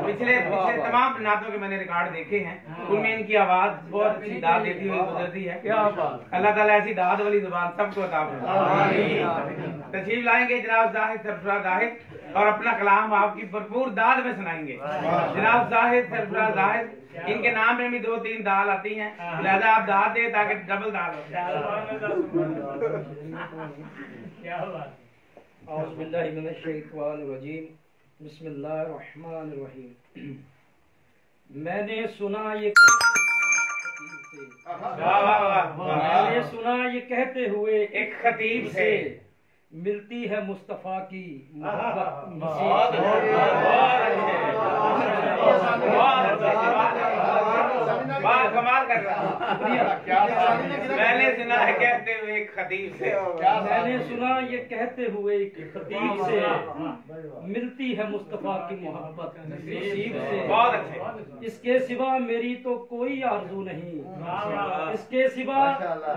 पिछले तमाम नातों के मैंने रिकॉर्ड देखे हैं, उनमें इनकी आवाज बहुत अच्छी दाद देती हुई गुजरती है। अल्लाह ताला ऐसी दाद वाली जुबान सबको अता फरमाए। तशरीफ लाएंगे जनाब जाहिद सरफराज जाहिद, और अपना कलाम आपकी भरपूर दाद में सुनाएंगे। जनाब जाहिद सरफराज जाहिद, इनके नाम में भी 2-3 दाल आती हैं, लिहाजा आप दाद दे ताकि डबल दाल हो। औज़ुबिल्लाहिमिनश्शैतानिर्रजीम, बिस्मिल्लाहिर्रहमानिर्रहीम। मैंने सुना ये कहते हुए एक खतीब से, मिलती है मुस्तफा की मोहब्बत कमाल कर रहा। मैंने सुना है कहते हुए एक खतीब से, मैंने सुना ये कहते हुए एक खतीब से, मिलती है मुस्तफा की मोहब्बत नसीब से। बहुत अच्छे। इसके सिवा मेरी तो कोई आरज़ू नहीं, इसके सिवा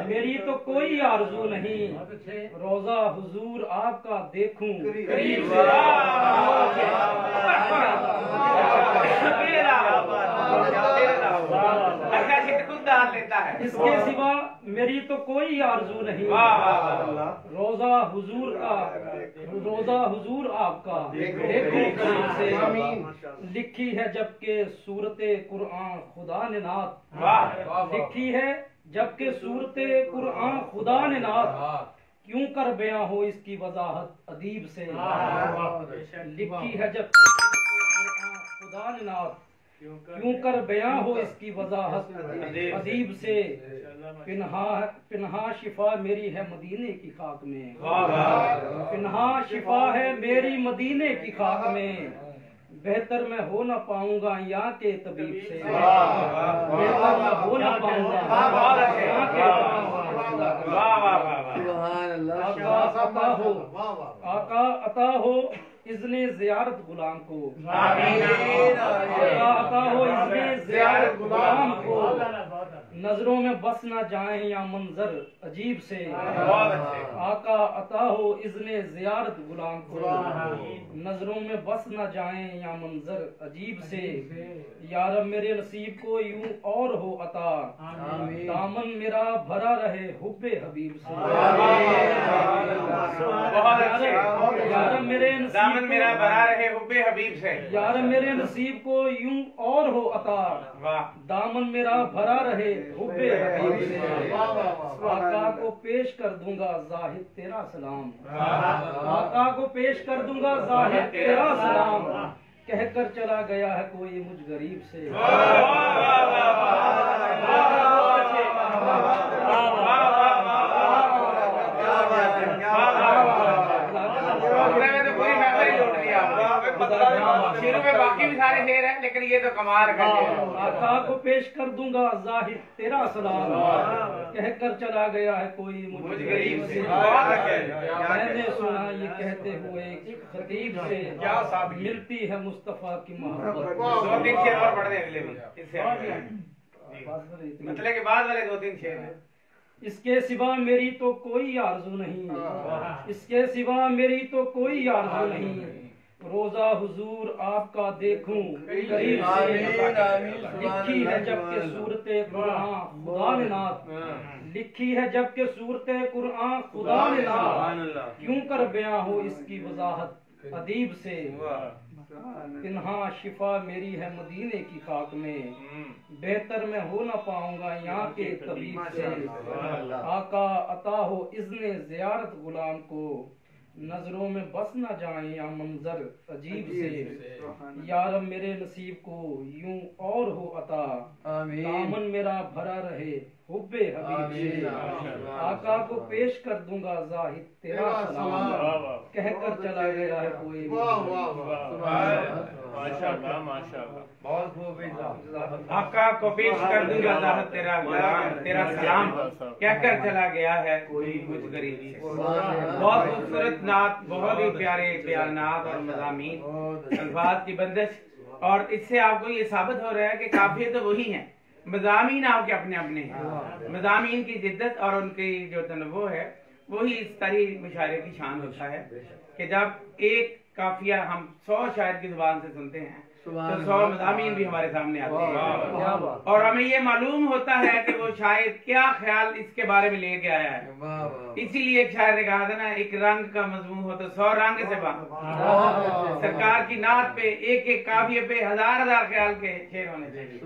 मेरी तो कोई आरज़ू नहीं। रोज़ा हुजूर आपका देखूं करीब से। लेता है। इसके सिवा मेरी तो कोई आरज़ू नहीं। रोज़ा हुजूर आपका देखूं करीब से। लिखी है जबकि सूरते कुरान खुदा ने नात, लिखी है जबकि सूरते कुरान खुदा ने नात, क्यों कर बयां हो इसकी वजाहत अदीब से। लिखी है जबकि खुदा ने नात, क्यों कर बयां हो इसकी वजाहत अदीब से। पिन्हा शिफा मेरी है मदीने की खाक में, पिन्हा शिफा है मेरी मदीने की खाक में। बेहतर मैं हो न पाऊंगा यहाँ के तबीब से, बेहतर मैं हो न पाऊंगा यहाँ के आका अता हो इज़्ने ज़ियारत गुलाम को, अता हो इज़्ने ज़ियारत गुलाम को। नजरों में बस ना जाए या मंजर अजीब से। आका अता हो इज़्ने ज़ियारत गुलाम को, नजरों में बस ना जाए या मंजर अजीब से। यार मेरे नसीब को यूं और हो अता, दामन मेरा भरा रहे हुब्बे हबीब से। यार मेरे दामन मेरा भरा रहे हुब्बे हबीब से। यार मेरे नसीब को यूं और हो अता, दामन मेरा भरा रहे हुब्बे हबीब से। आका को पेश कर दूंगा जाहिद तेरा सलाम, आका को पेश कर दूंगा जाहिद तेरा सलाम। कहकर चला गया है कोई मुझ गरीब से। शुरू में बाकी भी सारे शेर हैं, लेकिन ये तो कमाल कर दिया। आका को पेश कर दूंगा जाहिद तेरा सलाम, कहकर चला गया है कोई मुझ गरीब से। मैंने सुना ये कहते हुए एक खतीब से, मिलती है मुस्तफा की मोहब्बत। 2-3 शेर और पढ़ दे अगले भी, मतलब के बाद वाले 2-3 शेर हैं। इसके सिवा मेरी तो कोई आरज़ू नहीं, इसके सिवा मेरी तो कोई आरज़ू नहीं। रोज़ा हुजूर आपका देखूं करीब से। लिखी है जबकि सूरते कुरान खुदा ने नात, लिखी है जबकि सूरते कुरान खुदा ने नात, क्यों कर बयां हो इसकी वजाहत अदीब से। पिन्हा शिफा मेरी है मदीने की खाक में, बेहतर मैं हो न पाऊंगा यहाँ के तबीब से। आका अता हो इज़्ने ज़ियारत गुलाम को, नजरों में बस न जाए या मंजर अजीब से। यार मेरे नसीब को यूं और हो अता, दामन मेरा भरा रहे हुब्बे हबीब से। आका को पेश कर दूंगा जाहिद तेरा सलाम, कहकर चला गया है कोई। माशाअल्लाह माशाअल्लाह, बहुत खूब। आका को पेश कर दूंगा जाहिद तेरा सलाम, कहकर चला गया है कोई मुझ गरीब से। बहुत खूबसूरत नात, बहुत ही प्यारे प्यार नात और मज़ामीन, अल्फाज की बंदिश। और इससे आपको ये साबित हो रहा है कि काफिये तो वही हैं, मज़ामीन आपके अपने अपने हैं। मज़ामीन की जिद्दत और उनकी जो तनव्वुह है वही इस तरह मुशायरे की शान होता है कि जब एक काफिया हम 100 शायर की जुबान से सुनते हैं तो 100 मज़ामीन भी हमारे सामने आते हैं, और हमें ये मालूम होता है कि वो शायर क्या ख्याल इसके बारे में लेके आया है। इसीलिए एक शायर ने कहा था ना, एक रंग का मजमून हो तो 100 रंग से बात। सरकार की नात पे एक एक काफिये पे हजार हजार ख्याल के शेर होने चाहिए।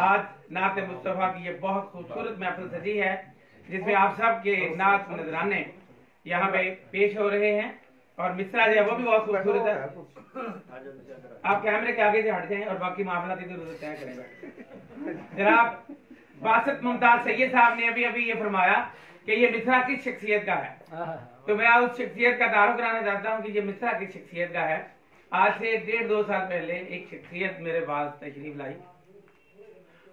आज नात मुस्तफा की ये बहुत खूबसूरत महफिल सजी है, जिसमें आप सब के नात नजराने यहाँ पे पेश हो रहे हैं, और मिसरा जो है वो भी बहुत खूबसूरत है। आप कैमरे के आगे से हट जाएं और बाकी मामला इधर उधर तय करें। जनाब बासित मुमताज सैयद साहब ने अभी अभी ये फरमाया कि ये मिसरा किस शख्सियत का है, तो मैं उस शख्सियत का तारुफ कराना चाहता हूँ कि ये मिसरा किस शख्सियत का है। आज से 1.5-2 साल पहले एक शख्सियत मेरे पास तशरीफ लाई,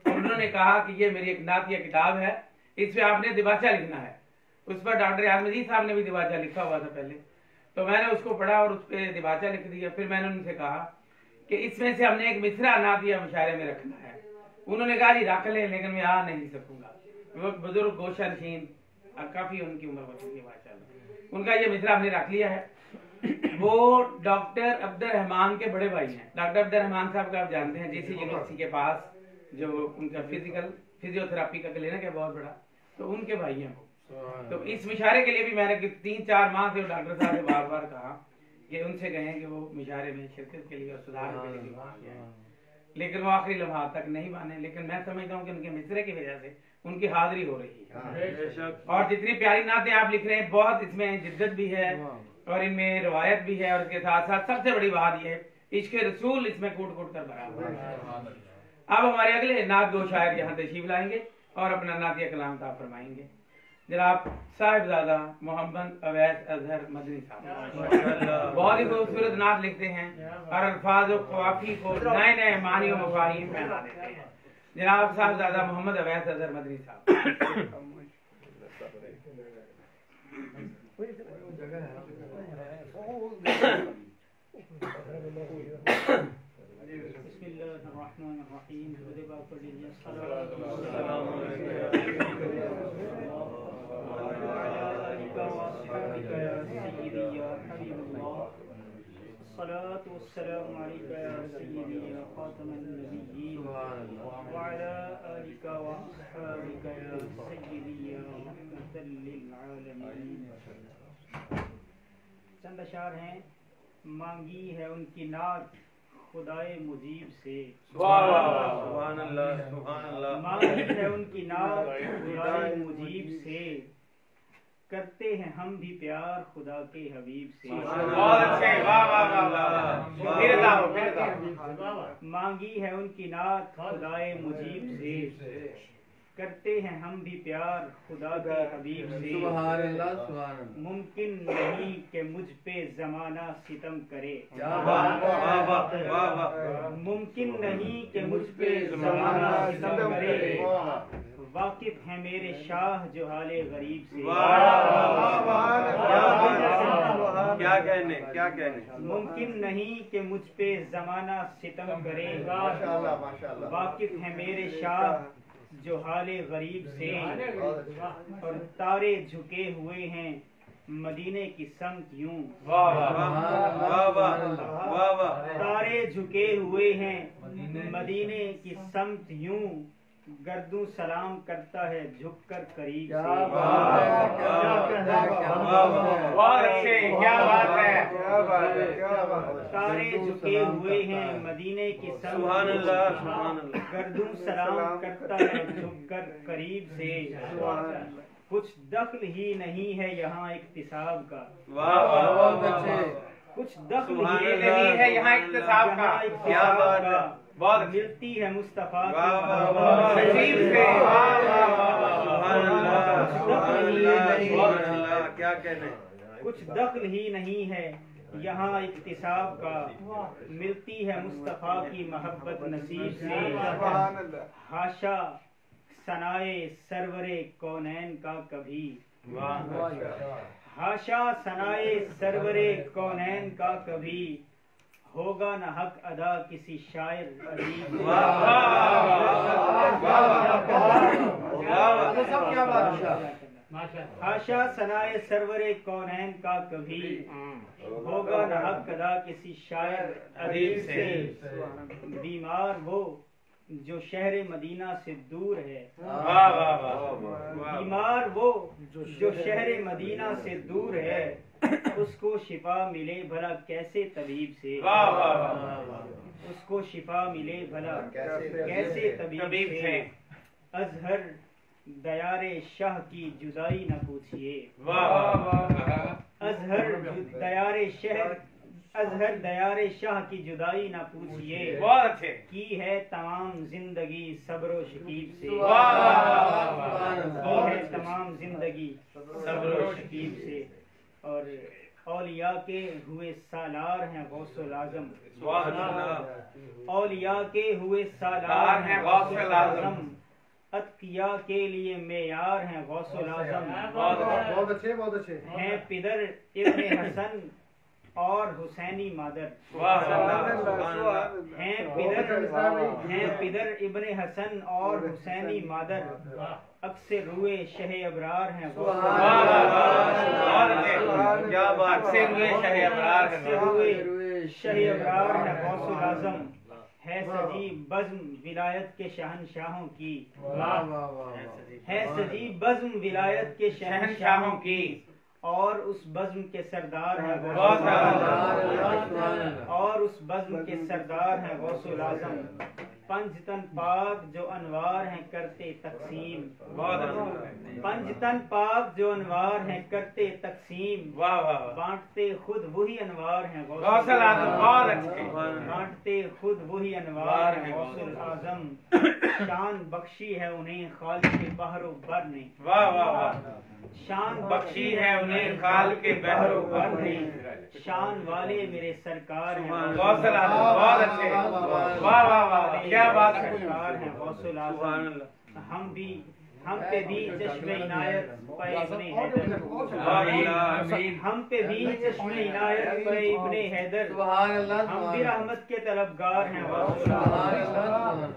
उन्होंने कहा कि ये मेरी एक नातिया किताब है, इसमें आपने दिबाचा लिखना है। उस पर डॉक्टर याद मजीद साहब ने भी दिबाचा लिखा हुआ था पहले, तो मैंने उसको पढ़ा और उस पर दिबाचा लिख दिया। फिर मैंने उनसे कहा कि इसमें से हमने एक मिसरा नातिया मुशायरे में रखना है। उन्होंने कहा जी रख ले, लेकिन मैं आ नहीं सकूंगा। वो बुजुर्ग गोशा नशीन, काफी उनकी उम्र हो चुकी है माशाल्लाह, उनका ये मिसरा हमने रख लिया है। वो डॉक्टर अब्दुर्रहमान के बड़े भाई हैं। डॉक्टर अब्दुर्रहमान साहब का आप जानते हैं, जीसी यूनिवर्सिटी के पास जो उनका फिजियोथेरापी का क्लिनिक है बहुत बड़ा, तो उनके भाई हैं वो। तो इस मुशायरे के लिए भी मैंने 3-4 माह से डॉक्टर साहब ने बार बार कहा कि उनसे कहें कि वो मुशायरे में शिरकत के लिए और सुधार के लिए मान जाए, लेकिन वो आखिरी लम्हा तक नहीं माने। लेकिन मैं समझता हूँ कि उनके मिसरे की वजह से उनकी हाजिरी हो रही है। और जितनी प्यारी नातें आप लिख रहे हैं, बहुत इसमें जिद्दत भी है और इनमें रवायत भी है, और इसके साथ साथ सबसे बड़ी बात यह है इश्क रसूल इसमें कूट कूट कर भरा हुआ है। अब हमारे अगले नात 2 शायर यहाँ तशरीफ लाएंगे और अपना नातिया कलाम का फरमाएंगे। जनाब साहिबजादा मोहम्मद अवैस अजहर मदनी साहब बहुत ही खूबसूरत नात लिखते हैं और अल्फाज और क़वाफ़ी को नए नए मानी और मफ़ाहीम पहना देते हैं। जनाब साहिबजादा मोहम्मद अवैस अजहर मदनी साहब। सलातु वस्सलामु अलैका या सय्यदी या खातमन नबिय्यीन व अला आलिका व अस्हाबिका या सय्यदी या रहमतल लिल आलमीन। चंद अशार हैं। मांगी है उनकी नात खुदाए मुजीब से, सुभान अल्लाह सुभान अल्लाह। मांगी है उनकी नात खुदाए मुजीब से, करते हैं हम भी प्यार खुदा के हबीब से। बहुत अच्छे, वाह वाह वाह वाह। फिर दाओ। मांगी है उनकी नात खुदाए मुजीब से, करते हैं हम भी प्यार खुदा के हबीब से। सुभान अल्लाह सुभान अल्लाह। मुमकिन नहीं कि मुझ पे जमाना सितम करे, मुमकिन नहीं कि मुझ पे जमाना सितम करे, वाकिफ है मेरे शाह जो हाले गरीब से। क्या कहने। मुमकिन नहीं कि मुझ पे जमाना सितम करे, वाकिफ है मेरे शाह जो हाले गरीब से। और तारे झुके हुए हैं मदीने की समत यूं, तारे झुके हुए हैं मदीने की समत यूं, गर्दू सलाम करता है झुककर करीब से। बहुत अच्छे, क्या बात है। तारे झुके हुए हैं मदीने की समत, गर्दू सलाम करता है झुककर करीब से। कुछ दखल ही नहीं है यहाँ इक्तिसाब का। वाह वाह बहुत अच्छे। कुछ दखल सुभान ही अल्लाह। नहीं है यहाँ इक्तिसाब का। क्या बात है। बहुत अच्छी। मिलती है मुस्तफा की वाह वाह मोहब्बत वाह। नसीब से। वाह वाह वाह। सुभान अल्लाह, सुभान अल्लाह, सुभान अल्लाह, क्या कहने। कुछ दखल ही नहीं है यहाँ इक्तिसाब का, मिलती है मुस्तफा की मोहब्बत नसीब से। हाशा सनाए सरवरे कौनैन का कभी, हाशा सनाए सरवरे कौनैन का कभी, होगा न हक अदा किसी शायर अदीब। हाशा सनाए सरवरे कौनैन का कभी, होगा न हक अदा किसी शायर अदीब से। बीमार वो जो शहर मदीना से दूर है, वाह वाह वाह। बीमार वो जो शहर मदीना से दूर है, उसको शिफा मिले भला कैसे तबीब से। वाह वाह वाह। उसको शिफा मिले भला कैसे तबीब से। अजहर दयारे शाह की जुदाई न पूछिए। वाह वाह। अजहर दयारे शाह की जुदाई न पूछिए। बहुत अच्छे। की है तमाम जिंदगी सब्र शकीब से। की है तमाम जिंदगी सब्र शकीब से। और औलिया के हुए सालार हैं गौसुल आजम। औलिया के हुए सालार हैं गौसुल आजम। अतकिया के लिए मेयार हैं गौसुल आजम। बहुत अच्छे, बहुत अच्छे। हैं पिदर इब्ने हसन और हुसैनी मादर। हैं पिदर इब्ने हसन और हुसैनी मादर। अक्से रुए शह अबरार हैं क्या बात। अक्से रुए शह अबरार हैं गौसुल आजम। है सजी बज़्म विलायत के शहनशाहों की। है सजी बज़्म विलायत के शहनशाहों की। और उस बज़्म के सरदार हैं और उस बज़्म के सरदार हैं गौसुल आज़म। पंजतन पाक जो अनवार हैं करते तकसीम। पंजतन पाक जो अनवार हैं करते तकसीम। बांटते खुद वही अनवार हैं गौसुल आज़म। बांटते खुद वही अनवार हैं गौसुल आज़म। शान बख्शी है उन्हें खालिक़ बहरो बर ने। शान बख्शी है उन्हें खाल के बहरो बर ने। शान वाले मेरे सरकार हैं गौसुल आज़म। बहुत अच्छे। वाह वाह वाह। क्या बात है। सरकार हैं गौसुल आज़म। हम पे भी चश्मे इनायत पे इब्ने हैदर। हम पे भी चश्मे इनायत पे इब्ने हैदर। हम भी रहमत के तलबगार हैं गौसुल आज़म।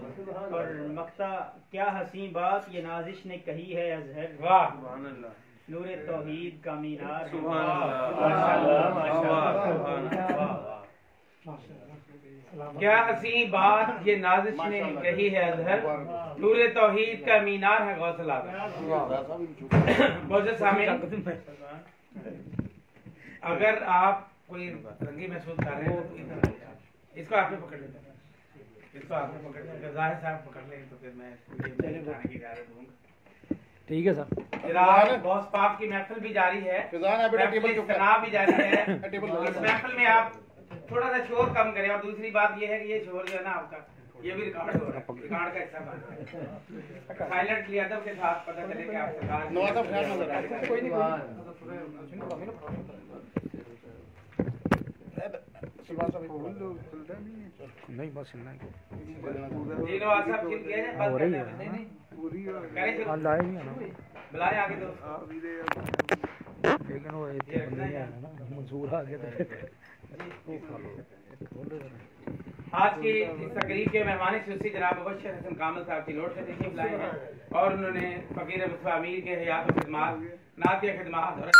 और मक्ता क्या हसी बात ये नाजिश ने कही है अजहर। वाह। नूरे तौहीद का मीनार। क्या हसी बात ये नाजिश ने कही है अजहर। नूरे तौहीद का मीनार है गौसुल आज़म। अगर आप कोई रंगी महसूस कर रहे हैं तो इसको आपने पकड़ लेते हैं। इसको आपने पकड़ लेते जाहिर साहब पकड़ लें तो फिर मैं उठाने की इजाजत दूंगा। ठीक है सर। गौस पाक की महफिल भी जारी है, तनाव भी जारी है। इस महफिल में आप थोड़ा सा शोर कम करें। और दूसरी बात ये है कि ये शोर जो है ना आपका ये भी रिकॉर्ड हो रहा है, रिकॉर्ड का हिस्सा बन रहा है। साइलेंटली अदब के साथ पता चले कि आप नहीं बस बुलाए आगे तो लेकिन वो मंजूर आ गया। आज की इस तकरीब के मेहमान खुसूसी जनाब मुबश्शिर हसन कामिल साहब की लोट से तशरीफ लाए हैं और उन्होंने फकीर मुस्तफा अमीर के हयात व खिदमात, नात के खिदमात और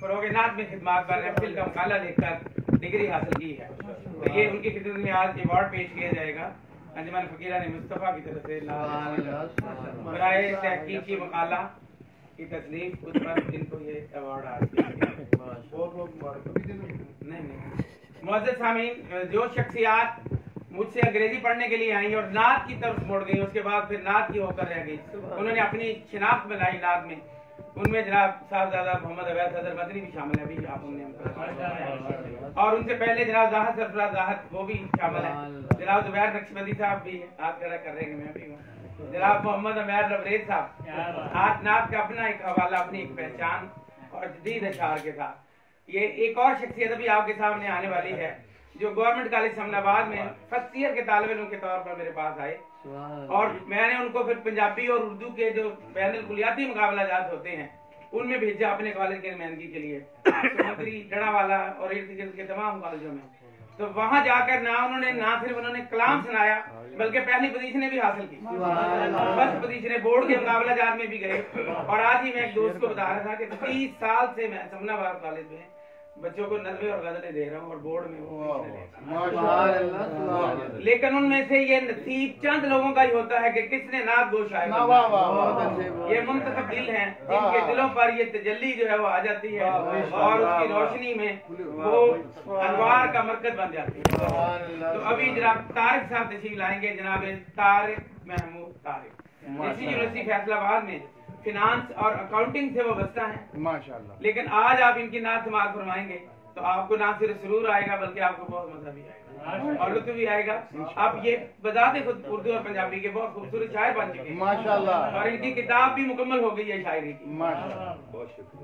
फरोग नात में खिदमात पर महफिल का मकाला लिखकर डिग्री हासिल की है। तो ये उनकी खिदमत में आज अवार्ड पेश किया जाएगा अंजुमन फकीरान मुस्तफा की तरफ से बराए तहकीक की मकाला की तस्लीम उस पर इनको ये अवार्ड आज नहीं। मुअज़्ज़िज़ सामीन, जो शख्सियात मुझसे अंग्रेजी पढ़ने के लिए आई और नात की तरफ मुड़ गई। उसके बाद फिर नात की होकर रह गई। उन्होंने अपनी शिनाख्त बनाई नात में। उनमें जनाब साहबजादा मोहम्मद अवैध सदर मदनी भी शामिल है, अभी आप उनने और उनसे पहले जनाब जाहद सरफराज जाहद वो भी शामिल है। जनाब जुबैर नक्शबंदी साहब भी हाथ खड़ा कर रहे हैं, मैं भी हूँ। जनाब मोहम्मद अमैर लबरेज साहब हाथ नात का अपना एक हवाला, अपनी एक पहचान और जदीद अशार के साथ। ये एक और शख्सियत अभी आपके सामने आने वाली है जो गवर्नमेंट कॉलेज समनाबाद में फर्स्ट ईयर के तालिब इल्म के तौर पर मेरे पास आए और मैंने उनको फिर पंजाबी और उर्दू के जो बैनुल कुलियाती मुकाबला जात होते हैं उनमें भेजा अपने कॉलेज की नुमाइंदगी के लिए, सुमंत्री जड़ावाला और इर्द गिर्द के तमाम कॉलेजों में। तो वहां जाकर ना सिर्फ उन्होंने कलाम सुनाया बल्कि पहली पोजीशनें भी हासिल की, फर्स्ट पोजीशनें बोर्ड के मुकाबला जात में भी गए। और आज ही मैं एक दोस्त को बता रहा था कि 30 साल से मैं समनाबाद कॉलेज में बच्चों को नज़्में और गज़लें दे रहा हूँ और बोर्ड में लेकिन उनमें से ये नसीब चंद लोगों का ही होता है कि किसने नात गो शायर। ये मुंतखब दिल हैं जिनके दिलों पर ये तजल्ली जो है वो आ जाती है और उसकी रोशनी में वो अनवार का मरकज बन जाती है। तो अभी जनाब तारिक साहब तशरीफ लाएंगे, जनाब तारिक महमूद तारिक। इसी यूनिवर्सिटी फैसलाबाद में फिनांस और अकाउंटिंग से वाबस्ता है माशाल्लाह। लेकिन आज आप इनकी नात समाअत फरमाएंगे तो आपको ना सिर्फ सुरूर आएगा बल्कि आपको बहुत मजा भी आएगा और लुत्फ भी आएगा। आप ये बताते खुद उर्दू और पंजाबी के बहुत खूबसूरत शायर बन चुके हैं माशाल्लाह और इनकी किताब भी मुकम्मल हो गई है शायरी की माशाल्लाह। बहुत शुक्रिया।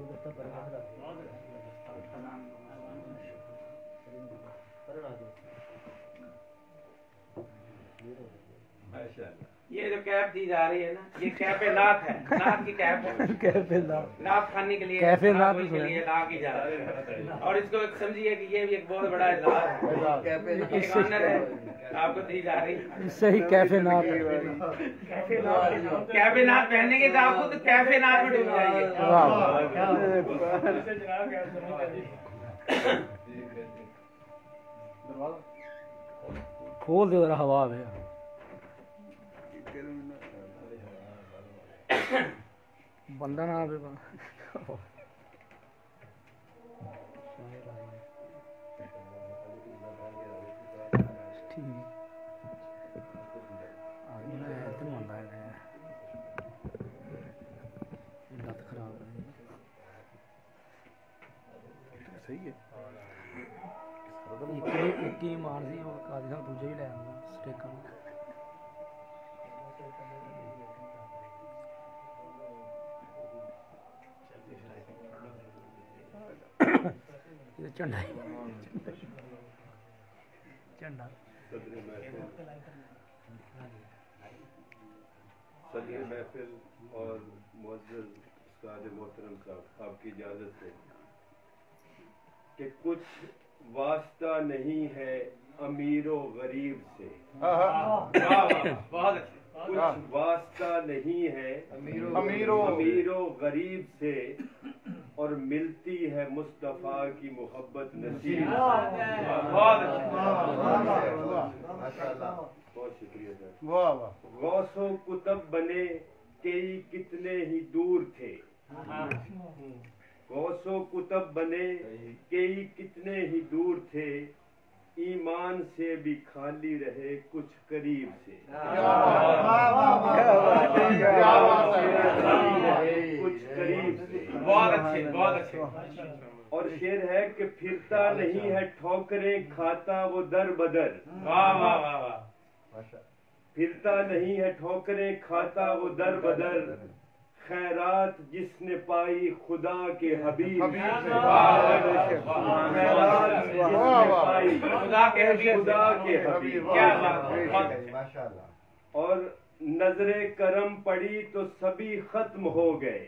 ये जो कैप दी जा रही है ना, ये कैप नात है, नात की कैप है, कैप नात खाने के लिए ला की जा रही है। और इसको समझिए कि ये भी एक बहुत बड़ा इज़हार है, आपको दी जा रही है। इससे ही कैफे नात पहनेंगे तो आपको तो कैफे नात में डूब जाएंगे। खोल दे जरा हवा में। बंदा ना आवे सही है एक ही मार सी कादी साहब दूजे भी ले आंदा स्टेकां झंडा झंडा सदर महफिल और मुअज़्ज़ज़ उस्ताद मोहतरम साहब आपकी इजाजत से कि कुछ वास्ता नहीं है अमीरो गरीब से। बहुत कुछ वास्ता नहीं है अमीरो गरीब से और मिलती है मुस्तफा की मोहब्बत नसीब। बहुत शुक्रिया सर। गौसो कुतब बने कई कितने ही दूर थे, गौसो कुतब बने कई कितने ही दूर थे, ईमान से भी खाली रहे कुछ करीब से। कुछ करीब से। बहुत अच्छे बहुत अच्छे। और शेर है कि फिरता नहीं है ठोकरें खाता वो दर बदर। वाह वाह वाह वाह। फिरता नहीं है ठोकरें खाता वो दर बदर, खैरात जिसने पाई खुदा के हबीब से। खैरात जिसने पाई खुदा के हबीब। क्या बात है माशाल्लाह। और नजरे करम पड़ी तो सभी खत्म हो गए,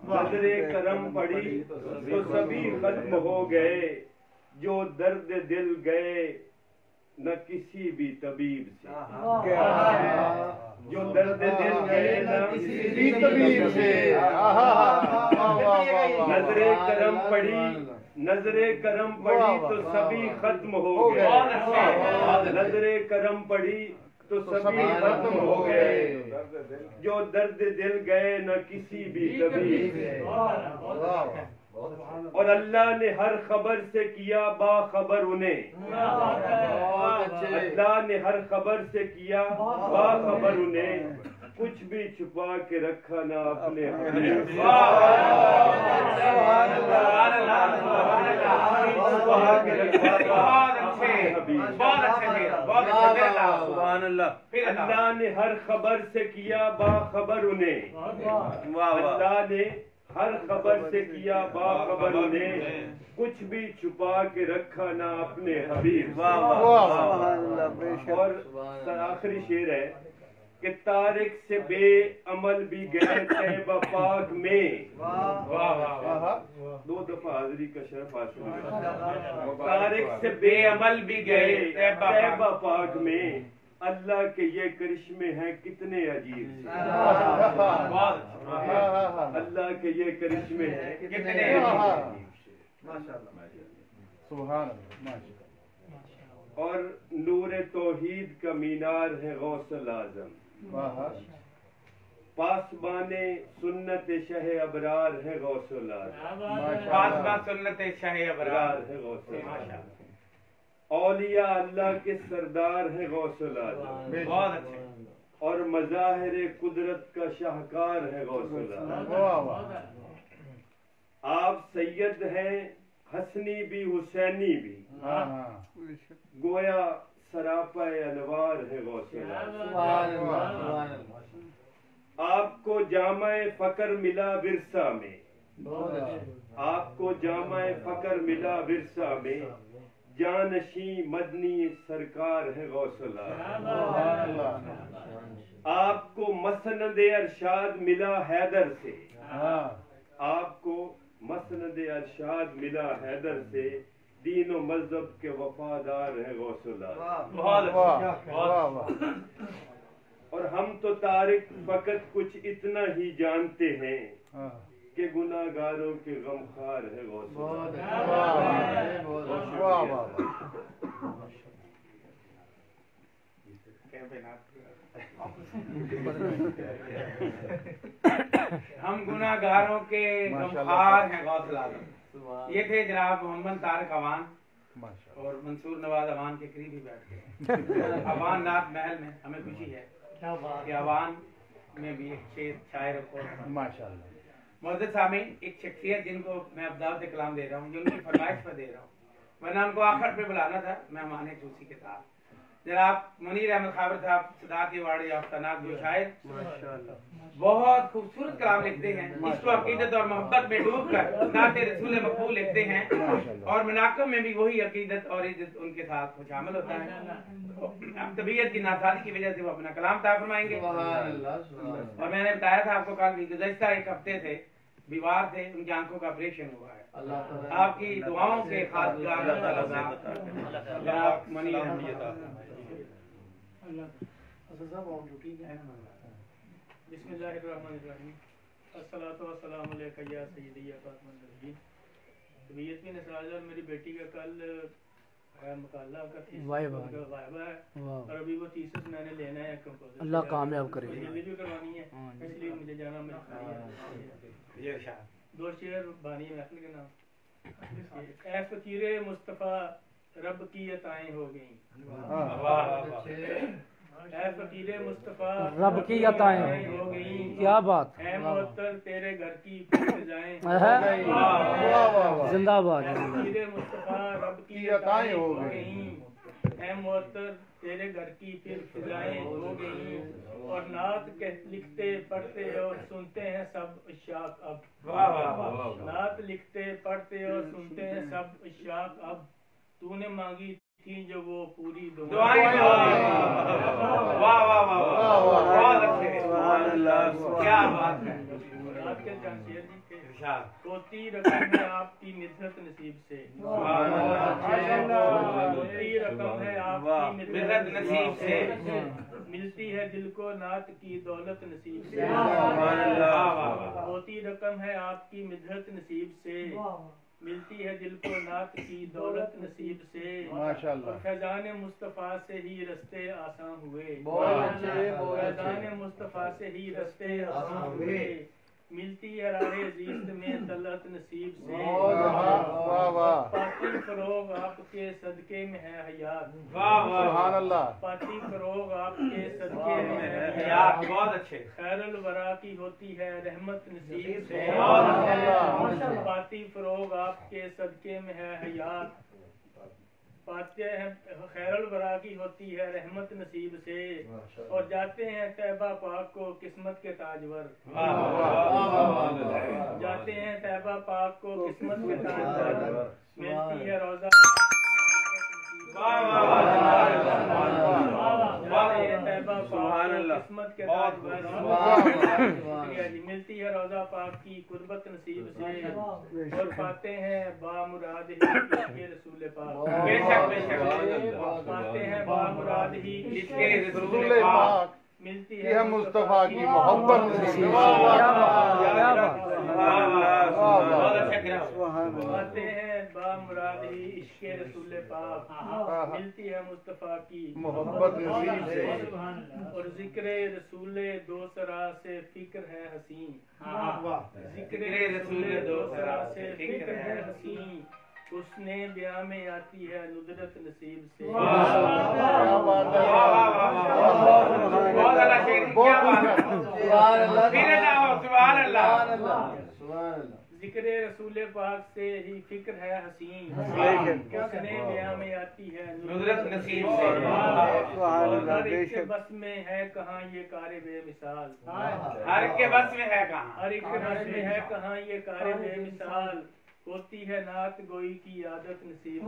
नजरे करम पड़ी तो सभी खत्म हो गए, जो दर्द दिल गए न किसी भी तबीब से। जो दर्द दिल गए न किसी भी तबीब से। नजरे करम पड़ी तो सभी खत्म हो गए, नजरे करम पड़ी तो सभी खत्म हो गए, जो दर्द दिल गए न किसी भी तबीब से। और अल्लाह ने हर खबर से किया बाखबर उन्हें। अल्लाह ने हर खबर से किया बाखबर उन्हें, कुछ भी छुपा के रखा ना अपने हबीब। अल्लाह ने हर खबर से किया बाखबर उन्हें। अल्लाह ने हर खबर से किया बाखबर उन्हें, कुछ भी छुपा के रखा ना अपने हबीब। और आखिरी शेर है कि तारिक से बेअमल भी गए तैबा पाक में। दो दफा हाजिरी का शरफ हासिल हुआ। तारिक से बेअमल भी गए तैबा पाक में, अल्लाह के ये करिश्मे हैं कितने अजीब से। अल्लाह के ये करिश्मे हैं कितने अजीब से। और नूर तौहीद का मीनार है गौसल आजम, पासबाने सुन्नत शाह अबरार है गौसल आजम। पासबान सुन्नत शाह अबरार है गौसल आजम। औलिया अल्लाह के सरदार है गौसल आजम। बहुत अच्छे। और मज़ाहिर कुदरत का शाहकार है गौसल आजम। आप सैयद हैं हसनी भी हुसैनी भी, गोया सरापा अनवार है गौसल आजम। आपको जामाए फकर मिला विरसा में, आपको जामाए फकर मिला विरसा में, जानशी मदनी सरकार है गौसल आजम। आपको मसनद अरशाद मिला हैदर से, आपको मसनद अरशाद मिला हैदर से, दीन और मजहब के वफादार है गौसल आजम। और हम तो तारिक फकत कुछ इतना ही जानते हैं कि गुनाहगारों के गमखार है गौसल हम गुनाहगारों के गमखार हैं गौसल आजम। ये थे जनाब मोहम्मद तारिक अवान और मंसूर नवाज अवान के करीब ही बैठ गए। अवान नाथ महल में हमें खुशी है कि अवान में भी एक शेर शायर माशाल्लाह। मोहद्दिस सामीन, एक शख्सियत जिनको मैं अब दावत कलाम दे रहा हूँ, जो उनकी फरमाइश पर दे रहा हूँ, वरना हमको आखिर पे बुलाना था मेहमान खुशी के साथ। जनाब मुनीर अहमद खाबर साहब सदात वाड़ी आफ्तानाक जो शायर बहुत खूबसूरत कलाम लिखते हैं, इसको अकीदत और मोहब्बत में डूब कर नाते रसूल मकबूल लिखते हैं, और मनाक़िब में भी वही अकीदत और इज्जत उनके साथ शामिल होता है। अब तबीयत की नासाजी की वजह से वो अपना कलाम ताब फरमाएंगे। और मैंने बताया था आपको कल भी, गुज़श्ता एक हफ्ते से बीमार थे, उनकी आंखों का ऑपरेशन हुआ है। आपकी दुआओं के खास तबीयत भी नसराज और मेरी बेटी का कल मुकाला का वाइबा है, और अभी वो थीसिस मैंने लेना है कंपोजिशन, अल्लाह कामयाब करे, जल्दी भी करवानी है, इसलिए मुझे जाना मिल ये दो शेर बानी महफिल के नाम। ऐ फकीरे मुस्तफ़ा रब की अताएं हो गई, ऐ फकीरे मुस्तफ़ा रब की अताएं हो गई, क्या बात, ऐ मुअत्तर तेरे घर की जाएं, जिंदाबाद, फकीरे मुस्तफ़ा रब की अताएं हो गई, ऐ मुअत्तर तेरे घर की फिर फिजाएं हो गई, और नात के लिखते पढ़ते और सुनते हैं सब इशाक अब, नात लिखते पढ़ते और सुनते हैं सब इशाक अब, तूने मांगी थी जो वो पूरी दुआएं, वाह वाह वाह बहुत अच्छे, क्या बात है। आपके जमशेद जी के कोती रकम है आपकी मिन्नत नसीब से, कोती रकम है आपकी मिन्नत नसीब से, मिलती है दिल को नात की दौलत नसीब से, कोती रकम है आपकी मिन्नत नसीब से, मिलती है दिल को नात की दौलत नसीब से, माशाअल्लाह। फैजान मुस्तफ़ा से ही रस्ते आसान हुए, फैजान मुस्तफ़ा से ही रस्ते आसान हुए, मिलती है राहे जीत में तलत नसीब से। वाह वाह पाती फरोग आपके सदके में है हयात। वाह वाह सुभान अल्लाह। पाती फरोग आपके सदके में है यार हयात। बहुत अच्छे। खैरुल वरा की होती है रहमत नसीब से। पाती फरोग आपके सदके में है हयात। पाते हैं खैरुल वरा की होती है रहमत नसीब से। और जाते हैं तैबा पाक को किस्मत के ताजवर। जाते हैं तैबा पाक को किस्मत के ताजवर। मिलती है रोजा तैबा पाक किस्मत के ताजवर। मिलती है रोजा पाक की कुर्बत नसीब से। और पाते हैं बामुराद ही इसके रसूल पाक। बेशक बेशक पाते हैं बामुराद ही इसके रसूल पाक मिलती है मुस्तफा की मोहब्बत नसीब। पाते हैं बामुराद ही इश्क़े रसूल पाक। मिलती है मुस्तफा की मोहब्बत नसीब से। और जिक्र रसूल दोसरा से फिक्र है हसीन। जिक्र रसूल दोसरा से फिक्र है हसीन। उसने ब्याह में आती है नुदरत नसीब से। जिक्र रसूल पाक से ही फिक्र है हसीन। उसने ब्याह में आती है नुदरत नसीब से। हर एक के बस में है कहाँ ये कारे बेमिसाल। हर के बस में है कहाँ। हर एक के बस में है कहाँ ये कारे बेमिसाल। होती है नात गोई की आदत नसीब।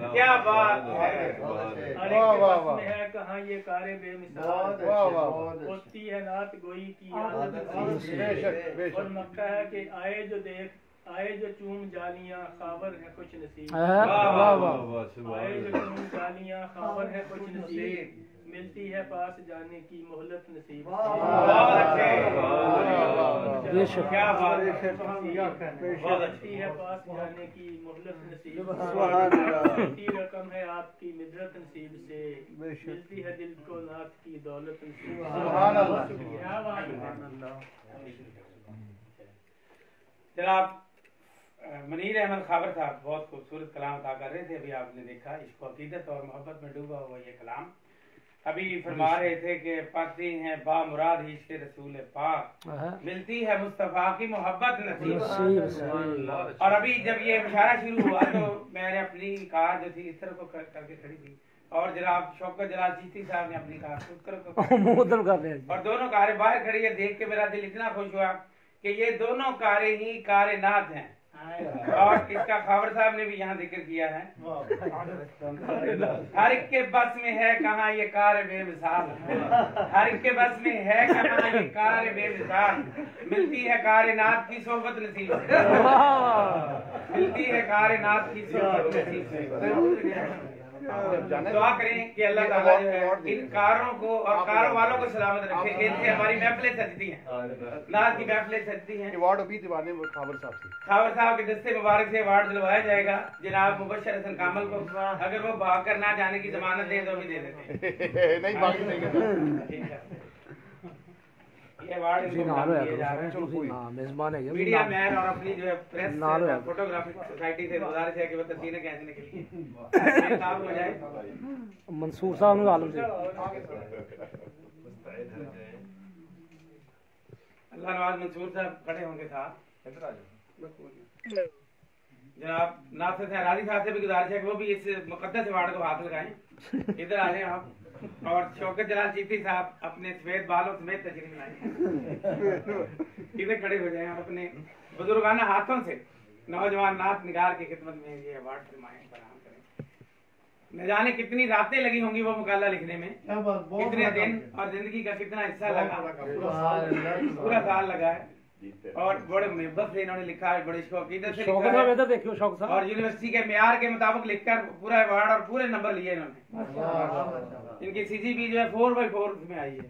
क्या बात है। हर एक के बस में है कहाँ ये कारे बेमिसाल। होती है नात गोई की आदत नसीब। और मक्का है कि आए जो देख आए जो चूम जालियां खावर है कुछ नसीब। आए जो चूम जालियां खावर है कुछ नसीब। मिलती है पास जाने की मोहलत नसीब। क्या बात मिलती है पास जाने की मोहलत नसीब। मिलती रकम है आपकी मिदरत नसीब से। मिलती है दिल को नात की दौलत नसीब। जनाब मनीर अहमद खाबर साहब बहुत खूबसूरत कलाम अदा कर रहे थे। अभी आपने देखा इश्क अकीदत और मोहब्बत में डूबा हुआ ये कलाम। अभी फरमा रहे थे कि पाती हैं बामुराद ही इश्क़ रसूल पाक। मिलती है मुस्तफा की मोहब्बत नसीब। और अभी जब ये मुशायरा शुरू हुआ तो मैंने अपनी कार जो थी इस तरह को करके खड़ी थी और जनाब शौकत जलाल चिश्ती साहब ने अपनी कार को और दोनों कारें बाहर खड़ी है। देख के मेरा दिल इतना खुश हुआ कि ये दोनों कारें ही कारेनात हैं। और इसका खावर साहब ने भी यहाँ जिक्र किया है। हर एक के बस में है कहाँ ये कार बेमिसाल। हर एक के बस में है कहाँ ये कार बेमिसाल। मिलती है कारेनात की सोहबत नसीब से। मिलती है कारेनात की सोहबत नसीब से। दुआ करें कि अल्लाह ताला जो है इन कारों को और कारों वालों को सलामत रखे। इनसे हमारी महफिलें सजती हैं, नात की महफिलें सजती हैं। अवार्ड अभी दिवाने खाबर साहब से। खाबर साहब के दस्ते मुबारक से अवार्ड दिलवाया जाएगा जनाब मुबशर हसन कामल को। अगर वो भाग कर ना जाने की जमानत दे तो भी दे देते नहीं बाकी नहीं ये अवार्ड मीडिया मैन और अपनी जो है प्रेस फोटोग्राफी सोसाइटी से गुजारिश है कि वो तस्वीरें खींचने के लिए काम हो जाए। मंसूर साहब आलम से अल्लाह नवाज मंसूर साहब खड़े होंगे साथ। जनाब नासिर राजी साहब से भी गुजारिश है कि वो भी इस मुकद्दस अवार्ड को हाथ लगाएं। इधर आ जाए आप। और शौकत जलाल चिश्ती साहब अपने सफेद बालों समेत तशरीफ लाए। इधर खड़े हो जाए और अपने बुजुर्गाना हाथों से नौजवान नात निगार की खिदमत में ये अवार्ड फराहम करें। न जाने कितनी रातें लगी होंगी वो मुकाला लिखने में, कितने दिन और जिंदगी का कितना हिस्सा लगा। पूरा साल लगा है और बड़े मोहब्बत से इन्होंने लिखा है, बड़े शौकीदत से लिखा है। देखियो शौक साहब और यूनिवर्सिटी के मेयार के मुताबिक लिखकर पूरा अवार्ड और पूरे नंबर लिए इन्होंने। इनकी CGP जो है 4/4 में आई है।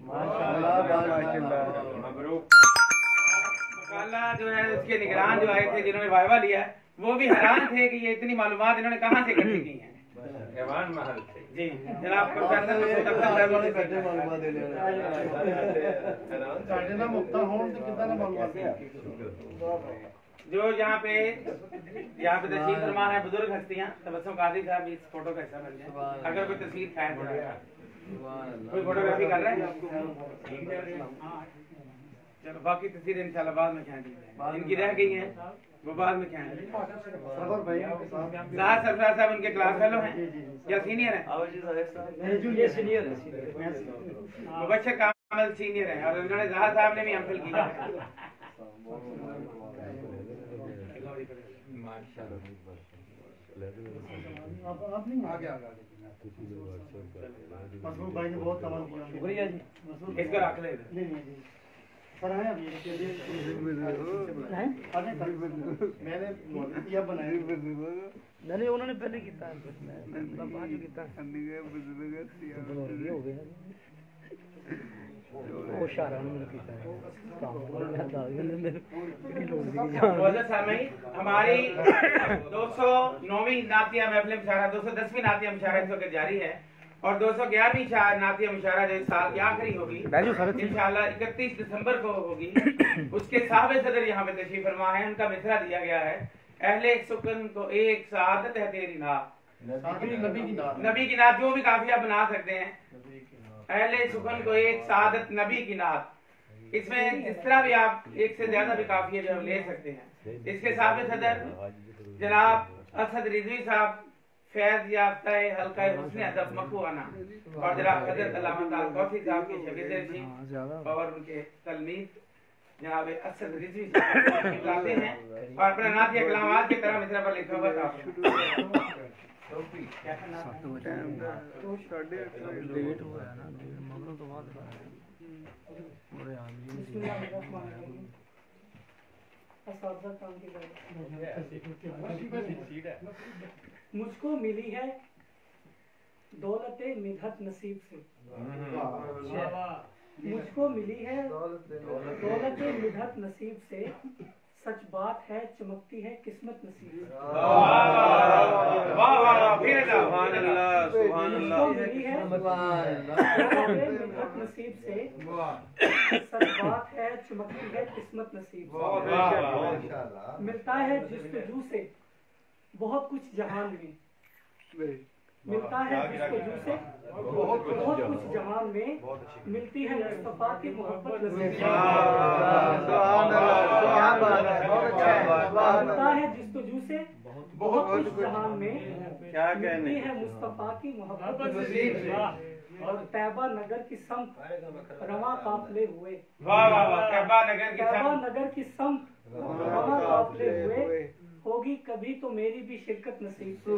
मुकाला जो है उसके निगरान जो आए थे जिन्होंने वाइवा लिया है वो भी हैरान थे कि ये इतनी मालूमात इन्होंने कहाँ से इकट्ठी की हैं। एवान महल से जी जनाब प्रोफेसर मसूद अख्तर साहब ने बैठे मालूमात दे ਸਾਡੇ ਨਾਲ ਮੁਕਤਾ ਹੋਣ ਤੇ ਕਿੱਦਾਂ ਨਾ ਮਾਲੂਮਾਤ जो यहाँ पे तशरीफ फरमा है बुजुर्ग हस्तियाँ तबस्सुम कादरी साहब इस फोटो का हिस्सा बन जाए अगर कोई तस्वीर खैर कोई फोटोग्राफी कर रहा है चलो बाकी तस्वीर इंशाल्लाह बाद में खींच दी इनकी रह गई हैं वो बाद में खींच दी सरफराज साहब उनके क्लास फेलो हैं या सीनियर हैं ये सीनियर है मुबशर कामल सीनियर हैं और उन्होंने जहाज साहब ने भी एमफिल किया मसरूफ भाई ने बहुत तमाम किया शुक्रिया जी इसको रख ले सर है अभी मैंने किया बनाया नहीं उन्होंने पहले किया बाद में किया हो गया वो शारा ने किया हमारी 209वीं नातिया महफिल मुशारा 210वीं नातिया मुशारा इस वक्त जारी है और 211वीं नातिया मुशारा जो इस साल की आखिरी होगी इंशाल्लाह 31 दिसंबर को होगी उसके साहब सदर यहाँ पे तशरीफ फरमा है उनका मिसरा दिया गया है अहले सुकन को एक सादत है तेरी नात नबी की नात जो भी काफिया बना सकते हैं अहले सुकन को एक सादत नबी की नात इसमें जिस तरह भी आप एक से ज्यादा भी काफिया जो ले सकते हैं इसके साहब सदर जनाब असद रिजवी साहब फैज याफ्ता हल्का हुस्न अदब मखुआना और जनाब हजरत अल्लामा ताल कौसी साहब के शागिर्द थी और उनके तलमीज जनाब असद रिजवी साहब लाते हैं और अपना नातिया कलाम आज की तरह मिसरा पर लिखा हुआ था मुझको मिली है दौलत मिधत नसीब से मुझको मिली है दौलत मिधत नसीब से सच बात है चमकती है किस्मत नसीब से मुझको मिली है दौलत मिधत नसीब से सच बात है चमकती है किस्मत नसीब से मिलता है जिस्तजू से बहुत कुछ जहान में मिलता है जिस्तजू से बहुत कुछ जहान में मिलती है मुस्तफा की मोहब्बत नसीब मिलता है जिस्तजू से बहुत कुछ जहान में मिलती है मुस्तफा की मोहब्बत नसीब और तैबा नगर की संग रवा काफले हुए तैबा नगर की संग रवा काफले हुए होगी कभी तो मेरी भी शिरकत नसीब से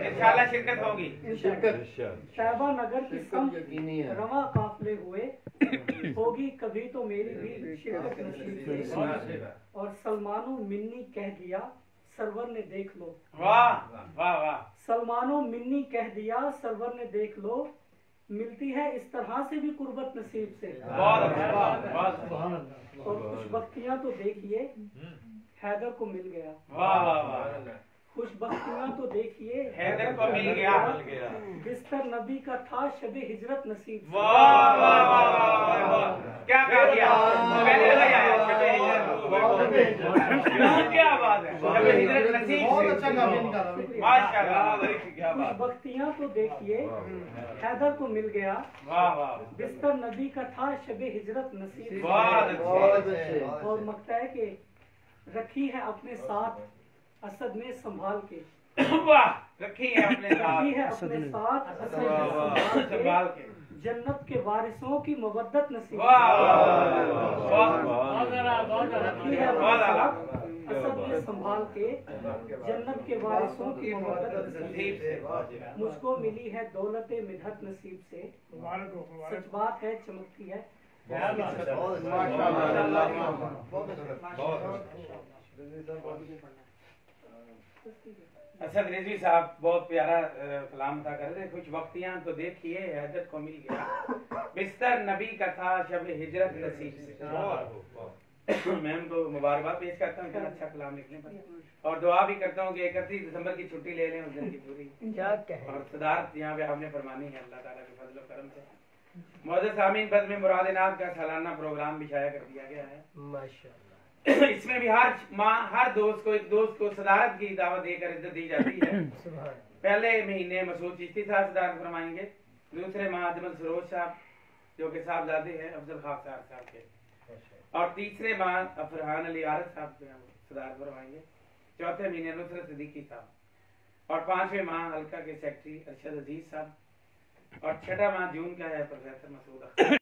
इंशाल्लाह शिरकत होगी तैबा नगर की संग रवा काफले हुए होगी कभी तो मेरी भी शिरकत नसीब से और सलमानो मिन्नी कह दिया सरवर ने देख लो वाह वाह वाह सलमानो मिन्नी कह दिया सरवर ने देख लो मिलती है इस तरह से भी कुर्बत नसीब से और खुशबख्तियाँ तो देखिए हैदर को मिल गया खुशबख्तियाँ तो देखिए हैदर को मिल गया बिस्तर नबी का था शबे हिजरत नसीब से क्या कहा गया क्या बात है शबे हिजरत नसीब से माशाअल्लाह खुशबख्तियाँ तो देखिए हैदर को मिल गया बिस्तर नबी का था शबे हिजरत नसीब और मकता है कि रखी है अपने साथ असद ने संभाल के रखी है अपने साथ संभाल के जन्नत के वारिसों की मोहब्बत नसीब रखी है असद ने संभाल के जन्नत के वारिसों की मोहब्बत नसीब से मुझको मिली है दौलत मिधत नसीब से सच बात है चमकती है असद रिजवी साहब बहुत प्यारा कलाम था कर रहे कुछ वक्तियां तो देखिए हैदर को मिल गया बिस्तर नबी का था शब हिजरत नसीब से मैं उनको मुबारकबाद पेश करता हूँ इतना अच्छा कलाम लिखने पर, और दुआ भी करता हूँ कि 31 दिसंबर की छुट्टी ले लें उस दिन की पूरी। और सदारत यहाँ पे हमने फरमानी है अल्लाह ताला के फजल करम से। मौजूद सामीन बज़्म में मुराद नात का सालाना प्रोग्राम भी शाया कर दिया गया है माशाअल्लाह। इसमें भी हर माह हर दोस्त को एक दोस्त को सदारत की दावत देकर इज्जत दी जाती है। पहले महीने मसूद चिश्ती साहब सदारत फरमाएंगे, दूसरे माह अजमल सरोज साहब जो कि साहबजादे हैं अफजल खान साहब के, और तीसरे माह फरहान अली आरस साहब जो हैं सदारत फरमाएंगे, चौथे महीने नुसरत सिद्दीकी साहब, और 5वें माह हल्का के सेक्रेटरी अरशद अजीज साहब, और 6वां माह जून का है प्रोफेसर मसूद